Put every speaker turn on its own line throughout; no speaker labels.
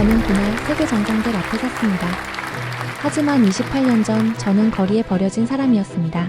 저는 그날 세계 정상들 앞에 섰습니다. 하지만 28년 전 저는 거리에 버려진 사람이었습니다.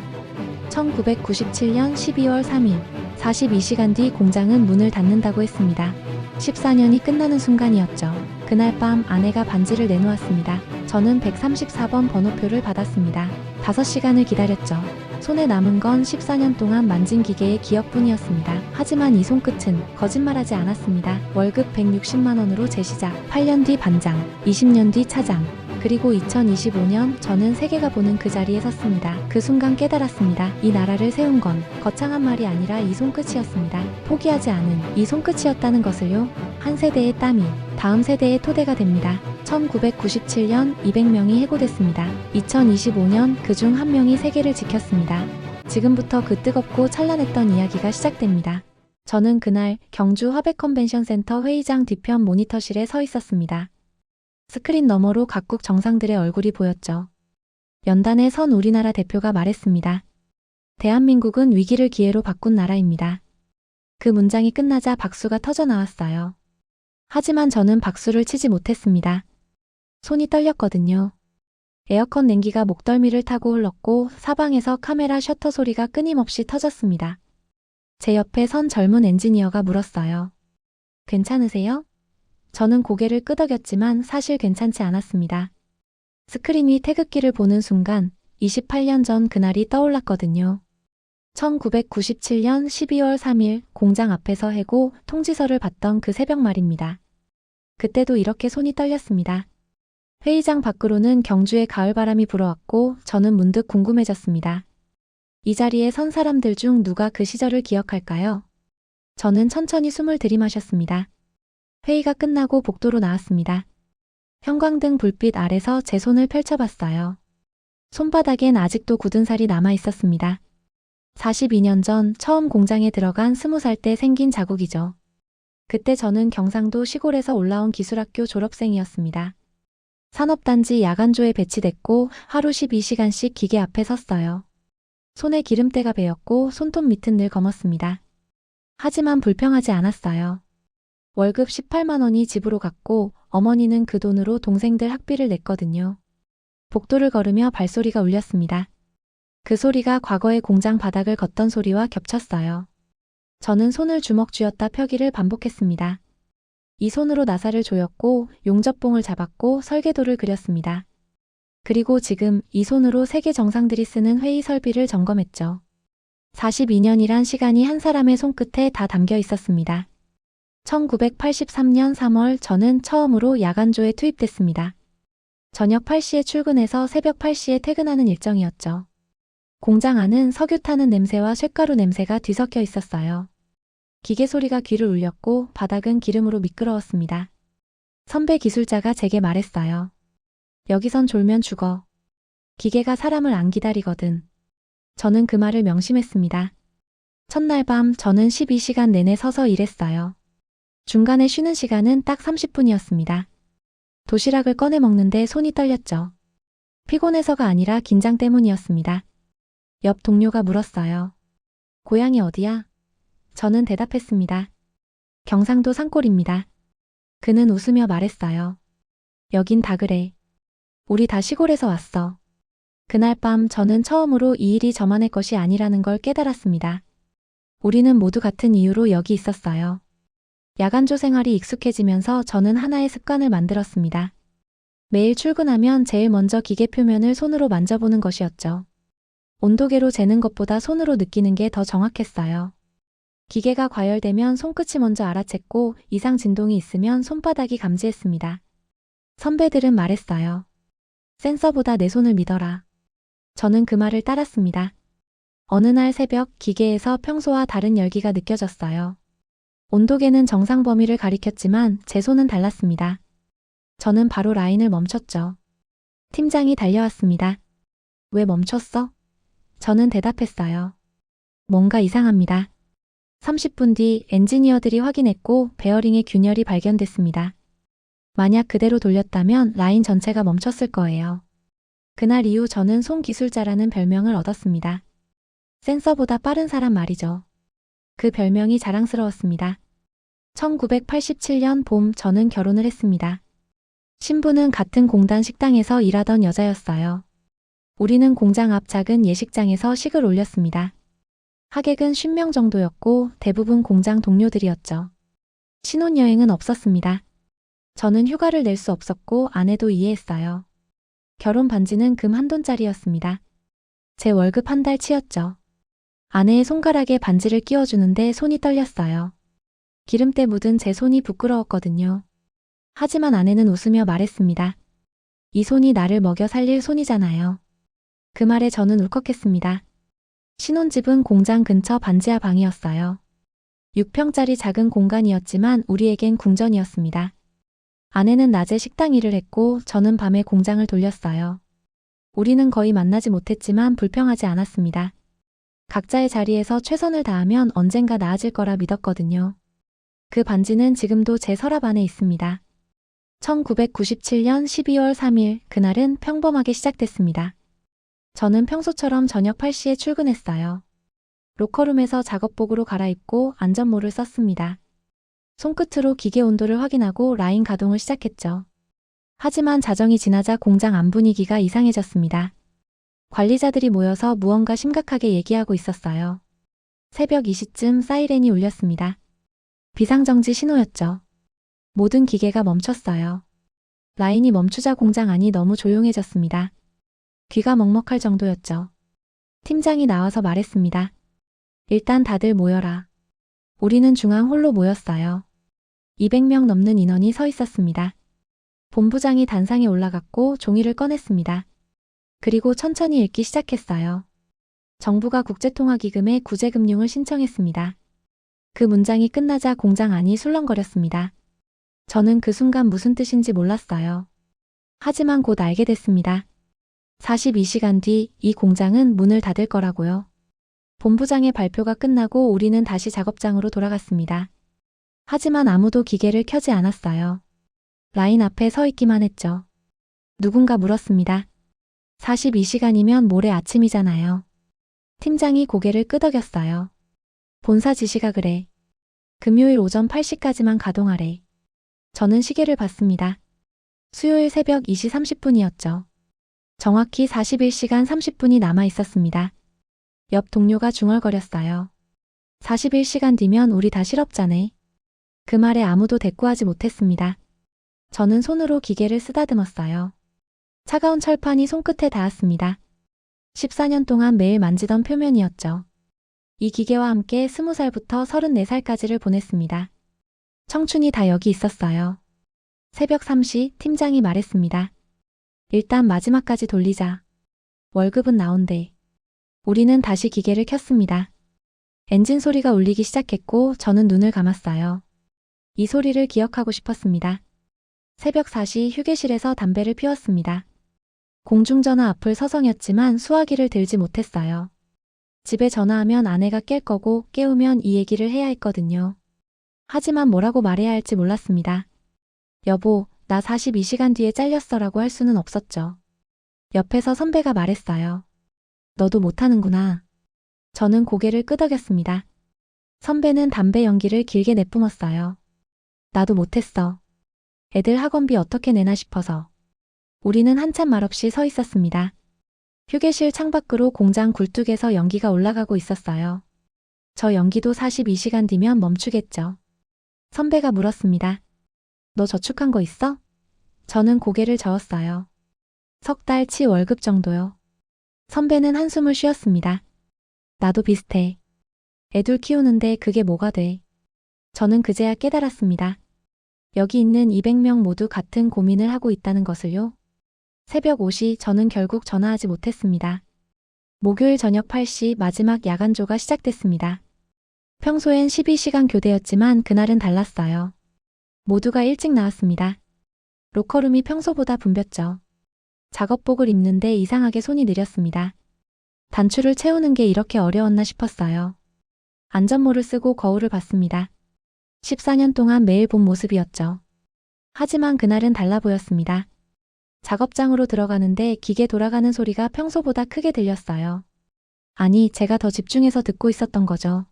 1997년 12월 3일, 42시간 뒤 공장은 문을 닫는다고 했습니다. 14년이 끝나는 순간이었죠. 그날 밤 아내가 반지를 내놓았습니다. 저는 134번 번호표를 받았습니다. 5시간을 기다렸죠. 손에 남은 건 14년 동안 만진 기계의 기억뿐이었습니다. 하지만 이 손끝은 거짓말하지 않았습니다. 월급 160만 원으로 재시작, 8년 뒤 반장, 20년 뒤 차장, 그리고 2025년 저는 세계가 보는 그 자리에 섰습니다. 그 순간 깨달았습니다. 이 나라를 세운 건 거창한 말이 아니라 이 손끝이었습니다. 포기하지 않은 이 손끝이었다는 것을요. 한 세대의 땀이 다음 세대의 토대가 됩니다. 1997년 200명이 해고됐습니다. 2025년 그중 1명이 세계를 지켰습니다. 지금부터 그 뜨겁고 찬란했던 이야기가 시작됩니다. 저는 그날 경주 화백컨벤션센터 회의장 뒤편 모니터실에 서 있었습니다. 스크린 너머로 각국 정상들의 얼굴이 보였죠. 연단에 선 우리나라 대표가 말했습니다. 대한민국은 위기를 기회로 바꾼 나라입니다. 그 문장이 끝나자 박수가 터져 나왔어요. 하지만 저는 박수를 치지 못했습니다. 손이 떨렸거든요. 에어컨 냉기가 목덜미를 타고 흘렀고 사방에서 카메라 셔터 소리가 끊임없이 터졌습니다. 제 옆에 선 젊은 엔지니어가 물었어요. 괜찮으세요? 저는 고개를 끄덕였지만 사실 괜찮지 않았습니다. 스크린 위 태극기를 보는 순간 28년 전 그날이 떠올랐거든요. 1997년 12월 3일 공장 앞에서 해고 통지서를 받던 그 새벽 말입니다. 그때도 이렇게 손이 떨렸습니다. 회의장 밖으로는 경주의 가을바람이 불어왔고 저는 문득 궁금해졌습니다. 이 자리에 선 사람들 중 누가 그 시절을 기억할까요? 저는 천천히 숨을 들이마셨습니다. 회의가 끝나고 복도로 나왔습니다. 형광등 불빛 아래서 제 손을 펼쳐봤어요. 손바닥엔 아직도 굳은 살이 남아 있었습니다. 42년 전 처음 공장에 들어간 20살 때 생긴 자국이죠. 그때 저는 경상도 시골에서 올라온 기술학교 졸업생이었습니다. 산업단지 야간조에 배치됐고 하루 12시간씩 기계 앞에 섰어요. 손에 기름때가 배었고 손톱 밑은 늘 검었습니다. 하지만 불평하지 않았어요. 월급 18만 원이 집으로 갔고 어머니는 그 돈으로 동생들 학비를 냈거든요. 복도를 걸으며 발소리가 울렸습니다. 그 소리가 과거의 공장 바닥을 걷던 소리와 겹쳤어요. 저는 손을 주먹 쥐었다 펴기를 반복했습니다. 이 손으로 나사를 조였고 용접봉을 잡았고 설계도를 그렸습니다. 그리고 지금 이 손으로 세계 정상들이 쓰는 회의 설비를 점검했죠. 42년이란 시간이 한 사람의 손끝에 다 담겨 있었습니다. 1983년 3월 저는 처음으로 야간조에 투입됐습니다. 저녁 8시에 출근해서 새벽 8시에 퇴근하는 일정이었죠. 공장 안은 석유 타는 냄새와 쇳가루 냄새가 뒤섞여 있었어요. 기계 소리가 귀를 울렸고 바닥은 기름으로 미끄러웠습니다. 선배 기술자가 제게 말했어요. 여기선 졸면 죽어. 기계가 사람을 안 기다리거든. 저는 그 말을 명심했습니다. 첫날 밤 저는 12시간 내내 서서 일했어요. 중간에 쉬는 시간은 딱 30분이었습니다. 도시락을 꺼내 먹는데 손이 떨렸죠. 피곤해서가 아니라 긴장 때문이었습니다. 옆 동료가 물었어요. 고향이 어디야? 저는 대답했습니다. 경상도 산골입니다. 그는 웃으며 말했어요. 여긴 다 그래. 우리 다 시골에서 왔어. 그날 밤 저는 처음으로 이 일이 저만의 것이 아니라는 걸 깨달았습니다. 우리는 모두 같은 이유로 여기 있었어요. 야간조 생활이 익숙해지면서 저는 하나의 습관을 만들었습니다. 매일 출근하면 제일 먼저 기계 표면을 손으로 만져보는 것이었죠. 온도계로 재는 것보다 손으로 느끼는 게 더 정확했어요. 기계가 과열되면 손끝이 먼저 알아챘고 이상 진동이 있으면 손바닥이 감지했습니다. 선배들은 말했어요. 센서보다 내 손을 믿어라. 저는 그 말을 따랐습니다. 어느 날 새벽 기계에서 평소와 다른 열기가 느껴졌어요. 온도계는 정상 범위를 가리켰지만 제 손은 달랐습니다. 저는 바로 라인을 멈췄죠. 팀장이 달려왔습니다. 왜 멈췄어? 저는 대답했어요. 뭔가 이상합니다. 30분 뒤 엔지니어들이 확인했고 베어링의 균열이 발견됐습니다. 만약 그대로 돌렸다면 라인 전체가 멈췄을 거예요. 그날 이후 저는 손기술자라는 별명을 얻었습니다. 센서보다 빠른 사람 말이죠. 그 별명이 자랑스러웠습니다. 1987년 봄 저는 결혼을 했습니다. 신부는 같은 공단 식당에서 일하던 여자였어요. 우리는 공장 앞 작은 예식장에서 식을 올렸습니다. 하객은 50명 정도였고 대부분 공장 동료들이었죠. 신혼여행은 없었습니다. 저는 휴가를 낼 수 없었고 아내도 이해했어요. 결혼 반지는 금 1돈짜리였습니다. 제 월급 한 달치였죠. 아내의 손가락에 반지를 끼워주는데 손이 떨렸어요. 기름때 묻은 제 손이 부끄러웠거든요. 하지만 아내는 웃으며 말했습니다. 이 손이 나를 먹여 살릴 손이잖아요. 그 말에 저는 울컥했습니다. 신혼집은 공장 근처 반지하 방이었어요. 6평짜리 작은 공간이었지만 우리에겐 궁전이었습니다. 아내는 낮에 식당 일을 했고 저는 밤에 공장을 돌렸어요. 우리는 거의 만나지 못했지만 불평하지 않았습니다. 각자의 자리에서 최선을 다하면 언젠가 나아질 거라 믿었거든요. 그 반지는 지금도 제 서랍 안에 있습니다. 1997년 12월 3일 그날은 평범하게 시작됐습니다. 저는 평소처럼 저녁 8시에 출근했어요. 로커룸에서 작업복으로 갈아입고 안전모를 썼습니다. 손끝으로 기계 온도를 확인하고 라인 가동을 시작했죠. 하지만 자정이 지나자 공장 안 분위기가 이상해졌습니다. 관리자들이 모여서 무언가 심각하게 얘기하고 있었어요. 새벽 2시쯤 사이렌이 울렸습니다. 비상정지 신호였죠. 모든 기계가 멈췄어요. 라인이 멈추자 공장 안이 너무 조용해졌습니다. 귀가 먹먹할 정도였죠. 팀장이 나와서 말했습니다. 일단 다들 모여라. 우리는 중앙 홀로 모였어요. 200명 넘는 인원이 서 있었습니다. 본부장이 단상에 올라갔고 종이를 꺼냈습니다. 그리고 천천히 읽기 시작했어요. 정부가 국제통화기금에 구제금융을 신청했습니다. 그 문장이 끝나자 공장 안이 술렁거렸습니다. 저는 그 순간 무슨 뜻인지 몰랐어요. 하지만 곧 알게 됐습니다. 42시간 뒤 이 공장은 문을 닫을 거라고요. 본부장의 발표가 끝나고 우리는 다시 작업장으로 돌아갔습니다. 하지만 아무도 기계를 켜지 않았어요. 라인 앞에 서 있기만 했죠. 누군가 물었습니다. 42시간이면 모레 아침이잖아요. 팀장이 고개를 끄덕였어요. 본사 지시가 그래. 금요일 오전 8시까지만 가동하래. 저는 시계를 봤습니다. 수요일 새벽 2시 30분이었죠. 정확히 41시간 30분이 남아 있었습니다. 옆 동료가 중얼거렸어요. 41시간 뒤면 우리 다 실업자네. 그 말에 아무도 대꾸하지 못했습니다. 저는 손으로 기계를 쓰다듬었어요. 차가운 철판이 손끝에 닿았습니다. 14년 동안 매일 만지던 표면이었죠. 이 기계와 함께 20살부터 34살까지를 보냈습니다. 청춘이 다 여기 있었어요. 새벽 3시 팀장이 말했습니다. 일단 마지막까지 돌리자. 월급은 나온대. 우리는 다시 기계를 켰습니다. 엔진 소리가 울리기 시작했고 저는 눈을 감았어요. 이 소리를 기억하고 싶었습니다. 새벽 4시 휴게실에서 담배를 피웠습니다. 공중전화 앞을 서성였지만 수화기를 들지 못했어요. 집에 전화하면 아내가 깰 거고 깨우면 이 얘기를 해야 했거든요. 하지만 뭐라고 말해야 할지 몰랐습니다. 여보, 나 42시간 뒤에 잘렸어라고 할 수는 없었죠. 옆에서 선배가 말했어요. 너도 못하는구나. 저는 고개를 끄덕였습니다. 선배는 담배 연기를 길게 내뿜었어요. 나도 못했어. 애들 학원비 어떻게 내나 싶어서. 우리는 한참 말없이 서 있었습니다. 휴게실 창밖으로 공장 굴뚝에서 연기가 올라가고 있었어요. 저 연기도 42시간 뒤면 멈추겠죠. 선배가 물었습니다. 너 저축한 거 있어? 저는 고개를 저었어요. 석 달치 월급 정도요. 선배는 한숨을 쉬었습니다. 나도 비슷해. 애들 키우는데 그게 뭐가 돼. 저는 그제야 깨달았습니다. 여기 있는 200명 모두 같은 고민을 하고 있다는 것을요. 새벽 5시 저는 결국 전화하지 못했습니다. 목요일 저녁 8시 마지막 야간조가 시작됐습니다. 평소엔 12시간 교대였지만 그날은 달랐어요. 모두가 일찍 나왔습니다. 로커룸이 평소보다 붐볐죠. 작업복을 입는데 이상하게 손이 느렸습니다. 단추를 채우는 게 이렇게 어려웠나 싶었어요. 안전모를 쓰고 거울을 봤습니다. 14년 동안 매일 본 모습이었죠. 하지만 그날은 달라 보였습니다. 작업장으로 들어가는데 기계 돌아가는 소리가 평소보다 크게 들렸어요. 아니, 제가 더 집중해서 듣고 있었던 거죠.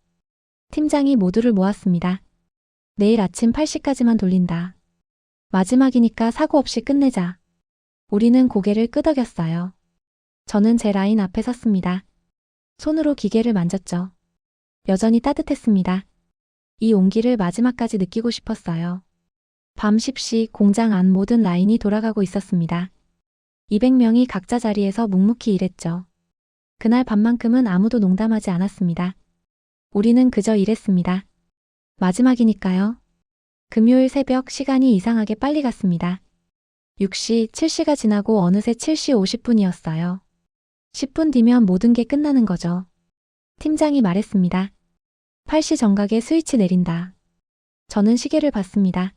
팀장이 모두를 모았습니다. 내일 아침 8시까지만 돌린다. 마지막이니까 사고 없이 끝내자. 우리는 고개를 끄덕였어요. 저는 제 라인 앞에 섰습니다. 손으로 기계를 만졌죠. 여전히 따뜻했습니다. 이 온기를 마지막까지 느끼고 싶었어요. 밤 10시 공장 안 모든 라인이 돌아가고 있었습니다. 200명이 각자 자리에서 묵묵히 일했죠. 그날 밤만큼은 아무도 농담하지 않았습니다. 우리는 그저 일했습니다. 마지막이니까요. 금요일 새벽 시간이 이상하게 빨리 갔습니다. 6시, 7시가 지나고 어느새 7시 50분이었어요. 10분 뒤면 모든 게 끝나는 거죠. 팀장이 말했습니다. 8시 정각에 스위치 내린다. 저는 시계를 봤습니다.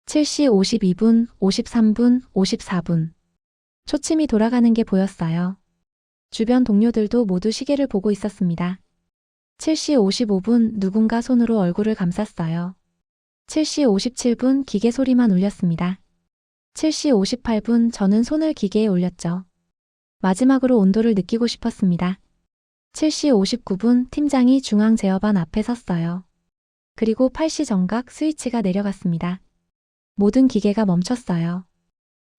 7시 52분, 53분, 54분. 초침이 돌아가는 게 보였어요. 주변 동료들도 모두 시계를 보고 있었습니다. 7시 55분 누군가 손으로 얼굴을 감쌌어요. 7시 57분 기계 소리만 울렸습니다. 7시 58분 저는 손을 기계에 올렸죠. 마지막으로 온도를 느끼고 싶었습니다. 7시 59분 팀장이 중앙 제어반 앞에 섰어요. 그리고 8시 정각 스위치가 내려갔습니다. 모든 기계가 멈췄어요.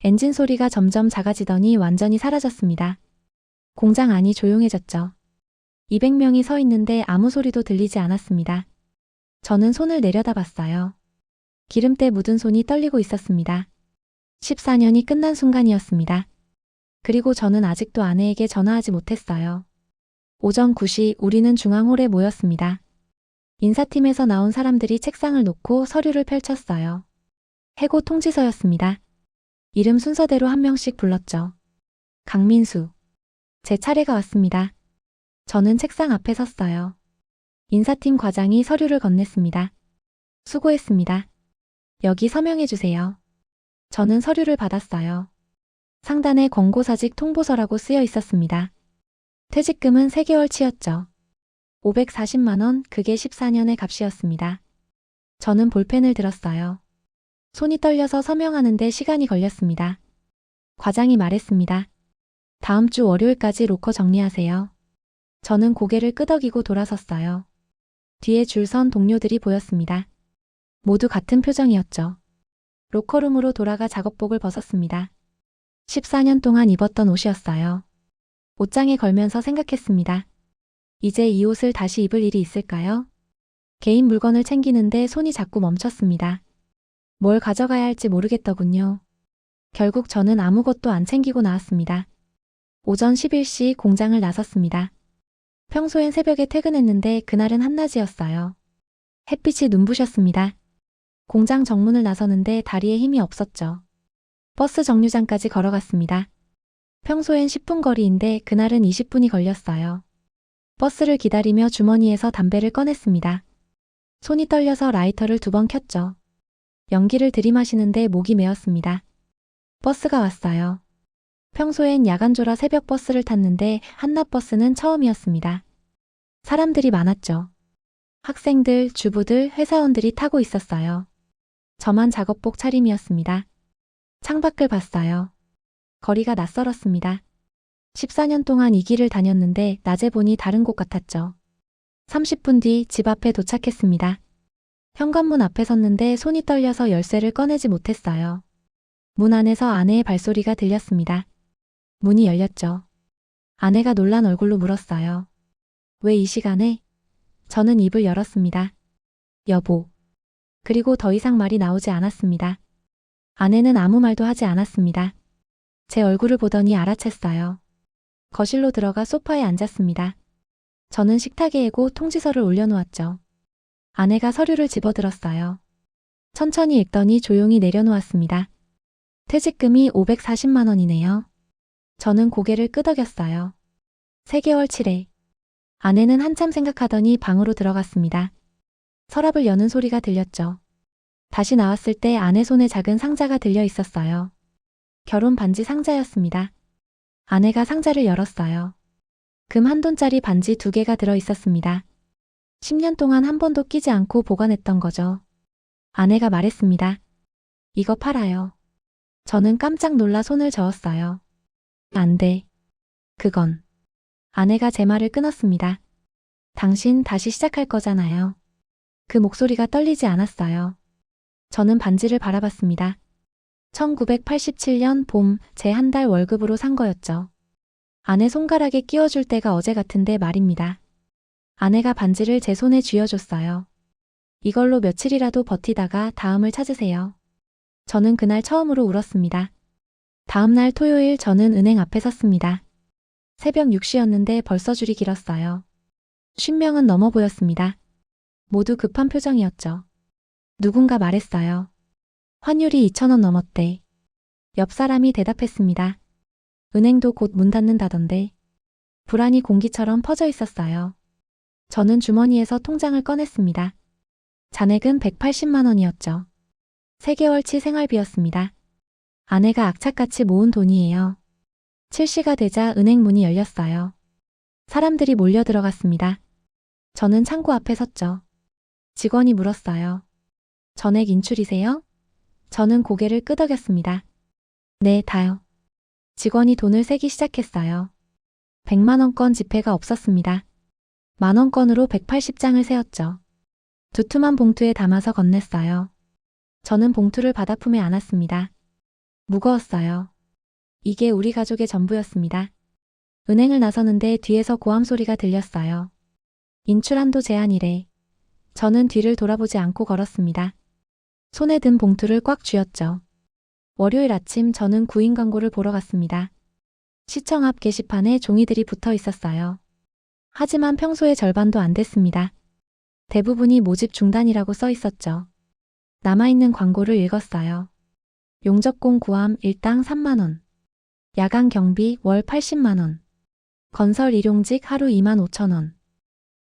엔진 소리가 점점 작아지더니 완전히 사라졌습니다. 공장 안이 조용해졌죠. 200명이 서 있는데 아무 소리도 들리지 않았습니다. 저는 손을 내려다봤어요. 기름때 묻은 손이 떨리고 있었습니다. 14년이 끝난 순간이었습니다. 그리고 저는 아직도 아내에게 전화하지 못했어요. 오전 9시 우리는 중앙홀에 모였습니다. 인사팀에서 나온 사람들이 책상을 놓고 서류를 펼쳤어요. 해고 통지서였습니다. 이름 순서대로 한 명씩 불렀죠. 강민수. 제 차례가 왔습니다. 저는 책상 앞에 섰어요. 인사팀 과장이 서류를 건넸습니다. 수고했습니다. 여기 서명해 주세요. 저는 서류를 받았어요. 상단에 권고사직 통보서라고 쓰여 있었습니다. 퇴직금은 3개월치였죠. 540만 원, 그게 14년의 값이었습니다. 저는 볼펜을 들었어요. 손이 떨려서 서명하는데 시간이 걸렸습니다. 과장이 말했습니다. 다음 주 월요일까지 로커 정리하세요. 저는 고개를 끄덕이고 돌아섰어요. 뒤에 줄 선 동료들이 보였습니다. 모두 같은 표정이었죠. 로커룸으로 돌아가 작업복을 벗었습니다. 14년 동안 입었던 옷이었어요. 옷장에 걸면서 생각했습니다. 이제 이 옷을 다시 입을 일이 있을까요? 개인 물건을 챙기는데 손이 자꾸 멈췄습니다. 뭘 가져가야 할지 모르겠더군요. 결국 저는 아무것도 안 챙기고 나왔습니다. 오전 11시 공장을 나섰습니다. 평소엔 새벽에 퇴근했는데 그날은 한낮이었어요. 햇빛이 눈부셨습니다. 공장 정문을 나서는데 다리에 힘이 없었죠. 버스 정류장까지 걸어갔습니다. 평소엔 10분 거리인데 그날은 20분이 걸렸어요. 버스를 기다리며 주머니에서 담배를 꺼냈습니다. 손이 떨려서 라이터를 2번 켰죠. 연기를 들이마시는데 목이 메었습니다. 버스가 왔어요. 평소엔 야간조라 새벽 버스를 탔는데 한낮 버스는 처음이었습니다. 사람들이 많았죠. 학생들, 주부들, 회사원들이 타고 있었어요. 저만 작업복 차림이었습니다. 창밖을 봤어요. 거리가 낯설었습니다. 14년 동안 이 길을 다녔는데 낮에 보니 다른 곳 같았죠. 30분 뒤 집 앞에 도착했습니다. 현관문 앞에 섰는데 손이 떨려서 열쇠를 꺼내지 못했어요. 문 안에서 아내의 발소리가 들렸습니다. 문이 열렸죠. 아내가 놀란 얼굴로 물었어요. 왜 이 시간에? 저는 입을 열었습니다. 여보. 그리고 더 이상 말이 나오지 않았습니다. 아내는 아무 말도 하지 않았습니다. 제 얼굴을 보더니 알아챘어요. 거실로 들어가 소파에 앉았습니다. 저는 식탁에 예고 통지서를 올려놓았죠. 아내가 서류를 집어들었어요. 천천히 읽더니 조용히 내려놓았습니다. 퇴직금이 540만 원이네요. 저는 고개를 끄덕였어요. 3개월치래. 아내는 한참 생각하더니 방으로 들어갔습니다. 서랍을 여는 소리가 들렸죠. 다시 나왔을 때 아내 손에 작은 상자가 들려 있었어요. 결혼 반지 상자였습니다. 아내가 상자를 열었어요. 금 1돈짜리 반지 2개가 들어 있었습니다. 10년 동안 한 번도 끼지 않고 보관했던 거죠. 아내가 말했습니다. 이거 팔아요. 저는 깜짝 놀라 손을 저었어요. 안 돼. 그건. 아내가 제 말을 끊었습니다. 당신 다시 시작할 거잖아요. 그 목소리가 떨리지 않았어요. 저는 반지를 바라봤습니다. 1987년 봄 제 한 달 월급으로 산 거였죠. 아내 손가락에 끼워줄 때가 어제 같은데 말입니다. 아내가 반지를 제 손에 쥐어줬어요. 이걸로 며칠이라도 버티다가 다음을 찾으세요. 저는 그날 처음으로 울었습니다. 다음 날 토요일 저는 은행 앞에 섰습니다. 새벽 6시였는데 벌써 줄이 길었어요. 50명은 넘어 보였습니다. 모두 급한 표정이었죠. 누군가 말했어요. 환율이 2,000원 넘었대. 옆 사람이 대답했습니다. 은행도 곧 문 닫는다던데. 불안이 공기처럼 퍼져 있었어요. 저는 주머니에서 통장을 꺼냈습니다. 잔액은 180만 원이었죠. 3개월치 생활비였습니다. 아내가 악착같이 모은 돈이에요. 7시가 되자 은행 문이 열렸어요. 사람들이 몰려 들어갔습니다. 저는 창고 앞에 섰죠. 직원이 물었어요. 전액 인출이세요? 저는 고개를 끄덕였습니다. 네, 다요. 직원이 돈을 세기 시작했어요. 100만 원권 지폐가 없었습니다. 만원권으로 180장을 세었죠. 두툼한 봉투에 담아서 건넸어요. 저는 봉투를 받아 품에 안았습니다. 무거웠어요. 이게 우리 가족의 전부였습니다. 은행을 나서는데 뒤에서 고함 소리가 들렸어요. 인출 한도 제한이래. 저는 뒤를 돌아보지 않고 걸었습니다. 손에 든 봉투를 꽉 쥐었죠. 월요일 아침 저는 구인 광고를 보러 갔습니다. 시청 앞 게시판에 종이들이 붙어 있었어요. 하지만 평소의 절반도 안 됐습니다. 대부분이 모집 중단이라고 써 있었죠. 남아있는 광고를 읽었어요. 용접공 구함 일당 3만 원. 야간 경비 월 80만 원. 건설 일용직 하루 2만 5천 원.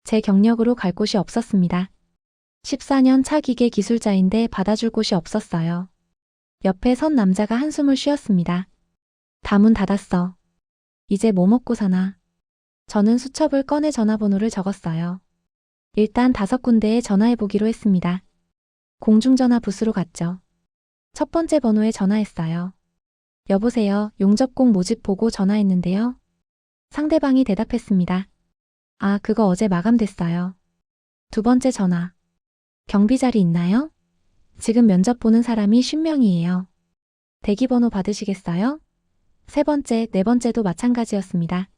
제 경력으로 갈 곳이 없었습니다. 14년 차 기계 기술자인데 받아줄 곳이 없었어요. 옆에 선 남자가 한숨을 쉬었습니다. 다 문 닫았어. 이제 뭐 먹고 사나. 저는 수첩을 꺼내 전화번호를 적었어요. 일단 5군데에 전화해보기로 했습니다. 공중전화 부스로 갔죠. 첫 번째 번호에 전화했어요. 여보세요, 용접공 모집 보고 전화했는데요. 상대방이 대답했습니다. 아, 그거 어제 마감됐어요. 두 번째 전화. 경비 자리 있나요? 지금 면접 보는 사람이 50명이에요. 대기번호 받으시겠어요? 세 번째, 네 번째도 마찬가지였습니다.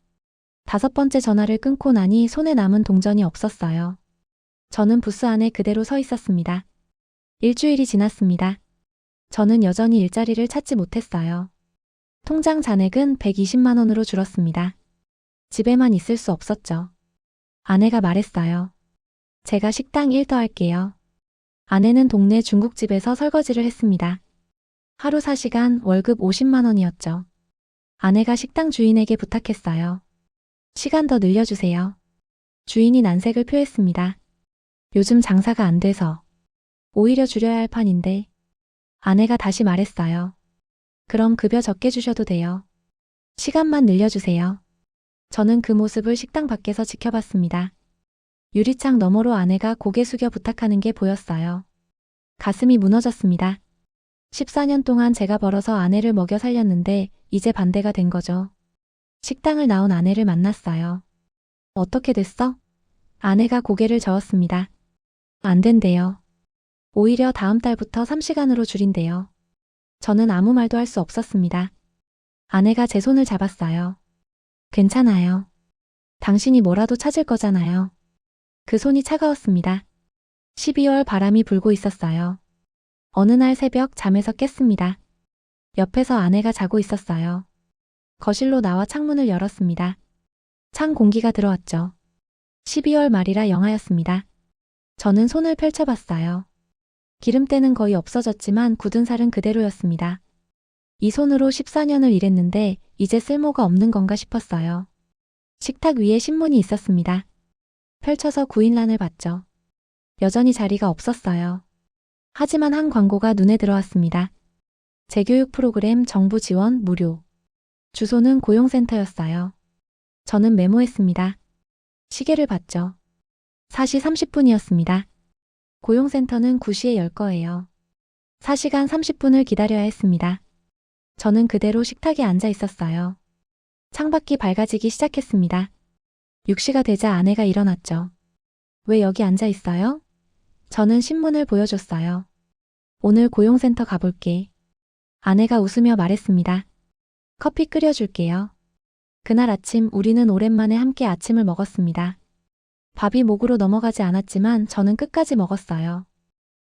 5번째 전화를 끊고 나니 손에 남은 동전이 없었어요. 저는 부스 안에 그대로 서 있었습니다. 일주일이 지났습니다. 저는 여전히 일자리를 찾지 못했어요. 통장 잔액은 120만 원으로 줄었습니다. 집에만 있을 수 없었죠. 아내가 말했어요. 제가 식당 일 더 할게요. 아내는 동네 중국집에서 설거지를 했습니다. 하루 4시간 월급 50만 원이었죠. 아내가 식당 주인에게 부탁했어요. 시간 더 늘려주세요. 주인이 난색을 표했습니다. 요즘 장사가 안 돼서. 오히려 줄여야 할 판인데. 아내가 다시 말했어요. 그럼 급여 적게 주셔도 돼요. 시간만 늘려주세요. 저는 그 모습을 식당 밖에서 지켜봤습니다. 유리창 너머로 아내가 고개 숙여 부탁하는 게 보였어요. 가슴이 무너졌습니다. 14년 동안 제가 벌어서 아내를 먹여 살렸는데 이제 반대가 된 거죠. 식당을 나온 아내를 만났어요. 어떻게 됐어? 아내가 고개를 저었습니다. 안 된대요. 오히려 다음 달부터 3시간으로 줄인대요. 저는 아무 말도 할 수 없었습니다. 아내가 제 손을 잡았어요. 괜찮아요. 당신이 뭐라도 찾을 거잖아요. 그 손이 차가웠습니다. 12월 바람이 불고 있었어요. 어느 날 새벽 잠에서 깼습니다. 옆에서 아내가 자고 있었어요. 거실로 나와 창문을 열었습니다. 찬 공기가 들어왔죠. 12월 말이라 영하였습니다. 저는 손을 펼쳐봤어요. 기름때는 거의 없어졌지만 굳은 살은 그대로였습니다. 이 손으로 14년을 일했는데 이제 쓸모가 없는 건가 싶었어요. 식탁 위에 신문이 있었습니다. 펼쳐서 구인란을 봤죠. 여전히 자리가 없었어요. 하지만 한 광고가 눈에 들어왔습니다. 재교육 프로그램 정부 지원 무료. 주소는 고용센터였어요. 저는 메모했습니다. 시계를 봤죠. 4시 30분이었습니다. 고용센터는 9시에 열 거예요. 4시간 30분을 기다려야 했습니다. 저는 그대로 식탁에 앉아 있었어요. 창밖이 밝아지기 시작했습니다. 6시가 되자 아내가 일어났죠. 왜 여기 앉아 있어요? 저는 신문을 보여줬어요. 오늘 고용센터 가볼게. 아내가 웃으며 말했습니다. 커피 끓여줄게요. 그날 아침 우리는 오랜만에 함께 아침을 먹었습니다. 밥이 목으로 넘어가지 않았지만 저는 끝까지 먹었어요.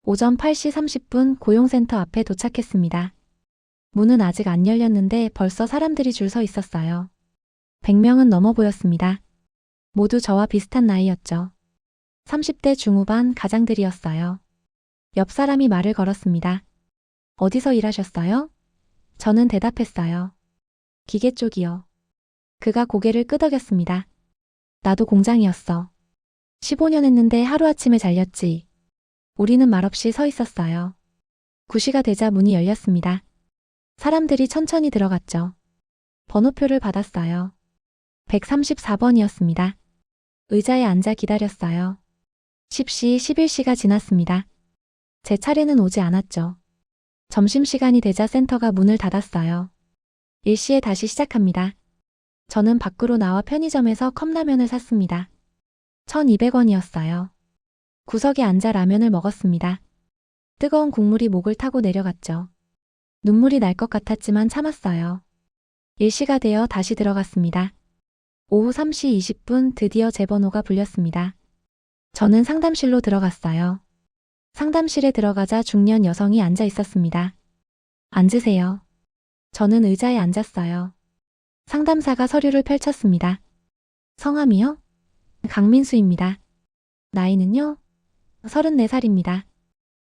오전 8시 30분 고용센터 앞에 도착했습니다. 문은 아직 안 열렸는데 벌써 사람들이 줄 서 있었어요. 100명은 넘어 보였습니다. 모두 저와 비슷한 나이였죠. 30대 중후반 가장들이었어요. 옆 사람이 말을 걸었습니다. 어디서 일하셨어요? 저는 대답했어요. 기계 쪽이요. 그가 고개를 끄덕였습니다. 나도 공장이었어. 15년 했는데 하루아침에 잘렸지. 우리는 말없이 서 있었어요. 9시가 되자 문이 열렸습니다. 사람들이 천천히 들어갔죠. 번호표를 받았어요. 134번이었습니다. 의자에 앉아 기다렸어요. 10시, 11시가 지났습니다. 제 차례는 오지 않았죠. 점심시간이 되자 센터가 문을 닫았어요. 1시에 다시 시작합니다. 저는 밖으로 나와 편의점에서 컵라면을 샀습니다. 1,200원이었어요. 구석에 앉아 라면을 먹었습니다. 뜨거운 국물이 목을 타고 내려갔죠. 눈물이 날 것 같았지만 참았어요. 1시가 되어 다시 들어갔습니다. 오후 3시 20분 드디어 제 번호가 불렸습니다. 저는 상담실로 들어갔어요. 상담실에 들어가자 중년 여성이 앉아 있었습니다. 앉으세요. 저는 의자에 앉았어요. 상담사가 서류를 펼쳤습니다. 성함이요? 강민수입니다. 나이는요? 34살입니다.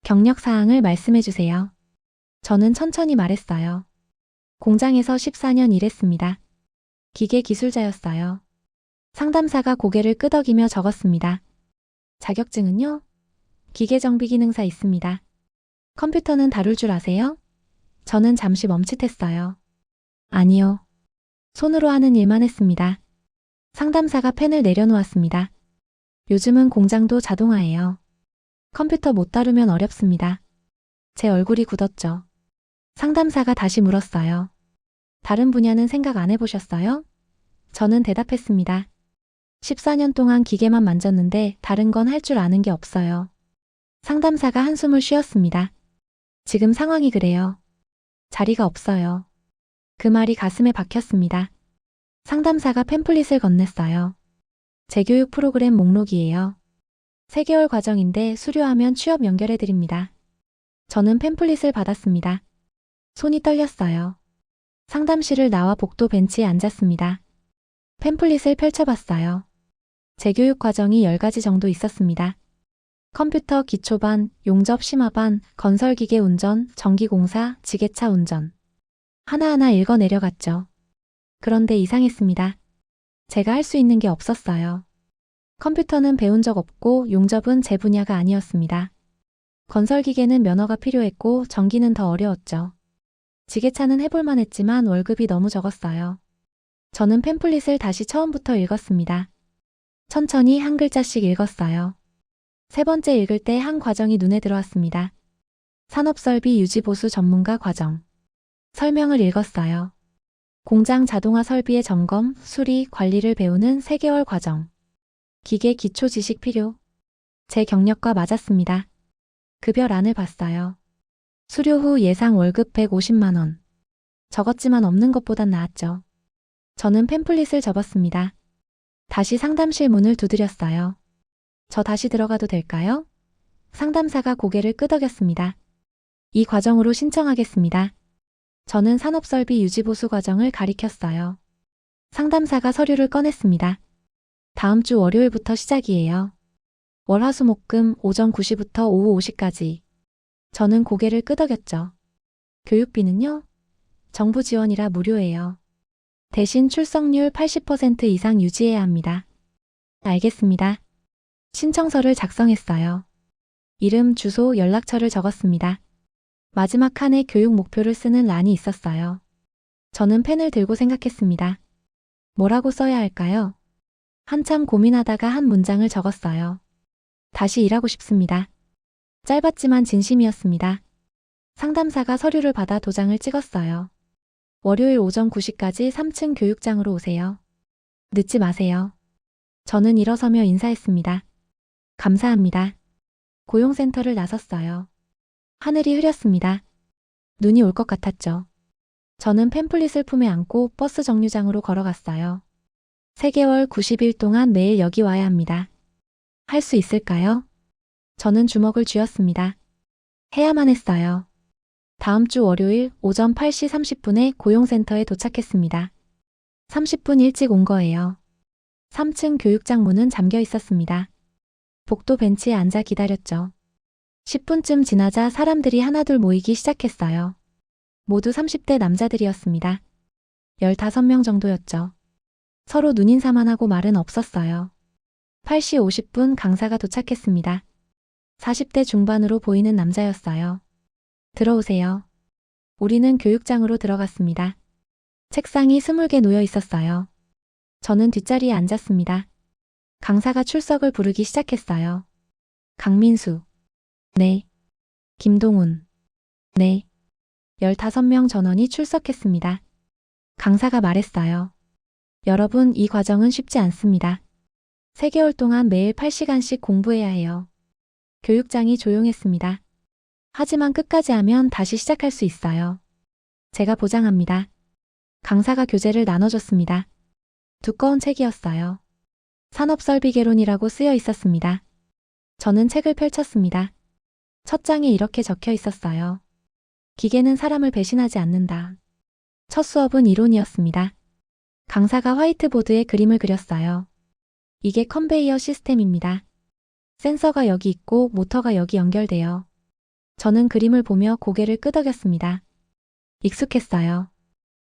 경력사항을 말씀해 주세요. 저는 천천히 말했어요. 공장에서 14년 일했습니다. 기계 기술자였어요. 상담사가 고개를 끄덕이며 적었습니다. 자격증은요? 기계정비기능사 있습니다. 컴퓨터는 다룰 줄 아세요? 저는 잠시 멈칫했어요. 아니요. 손으로 하는 일만 했습니다. 상담사가 펜을 내려놓았습니다. 요즘은 공장도 자동화예요. 컴퓨터 못 다루면 어렵습니다. 제 얼굴이 굳었죠. 상담사가 다시 물었어요. 다른 분야는 생각 안 해보셨어요? 저는 대답했습니다. 14년 동안 기계만 만졌는데 다른 건 할 줄 아는 게 없어요. 상담사가 한숨을 쉬었습니다. 지금 상황이 그래요. 자리가 없어요. 그 말이 가슴에 박혔습니다. 상담사가 팸플릿을 건넸어요. 재교육 프로그램 목록이에요. 3개월 과정인데 수료하면 취업 연결해드립니다. 저는 팸플릿을 받았습니다. 손이 떨렸어요. 상담실을 나와 복도 벤치에 앉았습니다. 팸플릿을 펼쳐봤어요. 재교육 과정이 10가지 정도 있었습니다. 컴퓨터 기초반, 용접 심화반, 건설기계 운전, 전기공사, 지게차 운전. 하나하나 읽어 내려갔죠. 그런데 이상했습니다. 제가 할 수 있는 게 없었어요. 컴퓨터는 배운 적 없고 용접은 제 분야가 아니었습니다. 건설기계는 면허가 필요했고 전기는 더 어려웠죠. 지게차는 해볼만 했지만 월급이 너무 적었어요. 저는 팸플릿을 다시 처음부터 읽었습니다. 천천히 한 글자씩 읽었어요. 3번째 읽을 때 한 과정이 눈에 들어왔습니다. 산업설비 유지보수 전문가 과정. 설명을 읽었어요. 공장 자동화 설비의 점검, 수리, 관리를 배우는 3개월 과정. 기계 기초 지식 필요. 제 경력과 맞았습니다. 급여란을 봤어요. 수료 후 예상 월급 150만 원. 적었지만 없는 것보단 나았죠. 저는 팸플릿을 접었습니다. 다시 상담실 문을 두드렸어요. 저 다시 들어가도 될까요? 상담사가 고개를 끄덕였습니다. 이 과정으로 신청하겠습니다. 저는 산업설비 유지보수 과정을 가리켰어요. 상담사가 서류를 꺼냈습니다. 다음 주 월요일부터 시작이에요. 월화수목금 오전 9시부터 오후 5시까지. 저는 고개를 끄덕였죠. 교육비는요? 정부 지원이라 무료예요. 대신 출석률 80% 이상 유지해야 합니다. 알겠습니다. 신청서를 작성했어요. 이름, 주소, 연락처를 적었습니다. 마지막 칸에 교육 목표를 쓰는 란이 있었어요. 저는 펜을 들고 생각했습니다. 뭐라고 써야 할까요? 한참 고민하다가 한 문장을 적었어요. 다시 일하고 싶습니다. 짧았지만 진심이었습니다. 상담사가 서류를 받아 도장을 찍었어요. 월요일 오전 9시까지 3층 교육장으로 오세요. 늦지 마세요. 저는 일어서며 인사했습니다. 감사합니다. 고용센터를 나섰어요. 하늘이 흐렸습니다. 눈이 올 것 같았죠. 저는 팸플릿을 품에 안고 버스 정류장으로 걸어갔어요. 3개월 90일 동안 매일 여기 와야 합니다. 할 수 있을까요? 저는 주먹을 쥐었습니다. 해야만 했어요. 다음 주 월요일 오전 8시 30분에 고용센터에 도착했습니다. 30분 일찍 온 거예요. 3층 교육장 문은 잠겨 있었습니다. 복도 벤치에 앉아 기다렸죠. 10분쯤 지나자 사람들이 하나둘 모이기 시작했어요. 모두 30대 남자들이었습니다. 15명 정도였죠. 서로 눈인사만 하고 말은 없었어요. 8시 50분 강사가 도착했습니다. 40대 중반으로 보이는 남자였어요. 들어오세요. 우리는 교육장으로 들어갔습니다. 책상이 20개 놓여 있었어요. 저는 뒷자리에 앉았습니다. 강사가 출석을 부르기 시작했어요. 강민수. 네. 김동훈. 네. 15명 전원이 출석했습니다. 강사가 말했어요. 여러분, 이 과정은 쉽지 않습니다. 3개월 동안 매일 8시간씩 공부해야 해요. 교육장이 조용했습니다. 하지만 끝까지 하면 다시 시작할 수 있어요. 제가 보장합니다. 강사가 교재를 나눠줬습니다. 두꺼운 책이었어요. 산업설비개론이라고 쓰여 있었습니다. 저는 책을 펼쳤습니다. 첫 장에 이렇게 적혀 있었어요. 기계는 사람을 배신하지 않는다. 첫 수업은 이론이었습니다. 강사가 화이트보드에 그림을 그렸어요. 이게 컨베이어 시스템입니다. 센서가 여기 있고 모터가 여기 연결돼요. 저는 그림을 보며 고개를 끄덕였습니다. 익숙했어요.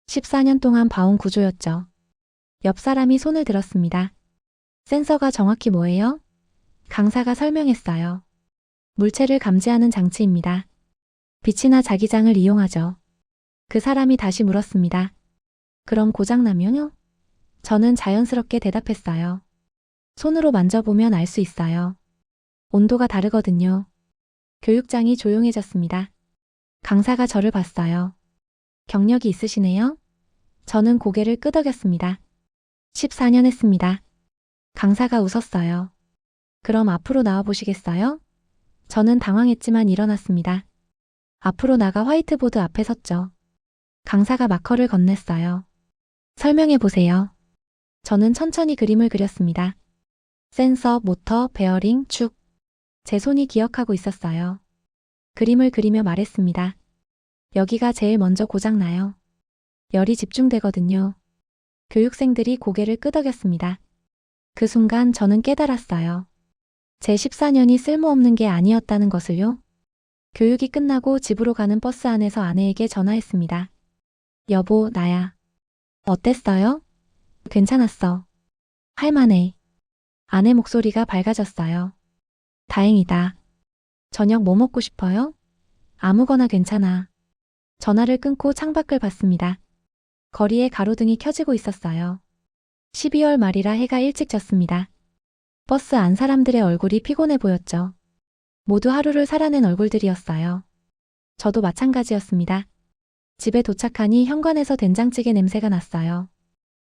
14년 동안 봐온 구조였죠. 옆 사람이 손을 들었습니다. 센서가 정확히 뭐예요? 강사가 설명했어요. 물체를 감지하는 장치입니다. 빛이나 자기장을 이용하죠. 그 사람이 다시 물었습니다. 그럼 고장나면요? 저는 자연스럽게 대답했어요. 손으로 만져보면 알 수 있어요. 온도가 다르거든요. 교육장이 조용해졌습니다. 강사가 저를 봤어요. 경력이 있으시네요? 저는 고개를 끄덕였습니다. 14년 했습니다. 강사가 웃었어요. 그럼 앞으로 나와 보시겠어요? 저는 당황했지만 일어났습니다. 앞으로 나가 화이트보드 앞에 섰죠. 강사가 마커를 건넸어요. 설명해 보세요. 저는 천천히 그림을 그렸습니다. 센서, 모터, 베어링, 축. 제 손이 기억하고 있었어요. 그림을 그리며 말했습니다. 여기가 제일 먼저 고장나요. 열이 집중되거든요. 교육생들이 고개를 끄덕였습니다. 그 순간 저는 깨달았어요. 제 14년이 쓸모없는 게 아니었다는 것을요. 교육이 끝나고 집으로 가는 버스 안에서 아내에게 전화했습니다. 여보, 나야. 어땠어요? 괜찮았어. 할만해. 아내 목소리가 밝아졌어요. 다행이다. 저녁 뭐 먹고 싶어요? 아무거나 괜찮아. 전화를 끊고 창밖을 봤습니다. 거리에 가로등이 켜지고 있었어요. 12월 말이라 해가 일찍 졌습니다. 버스 안 사람들의 얼굴이 피곤해 보였죠. 모두 하루를 살아낸 얼굴들이었어요. 저도 마찬가지였습니다. 집에 도착하니 현관에서 된장찌개 냄새가 났어요.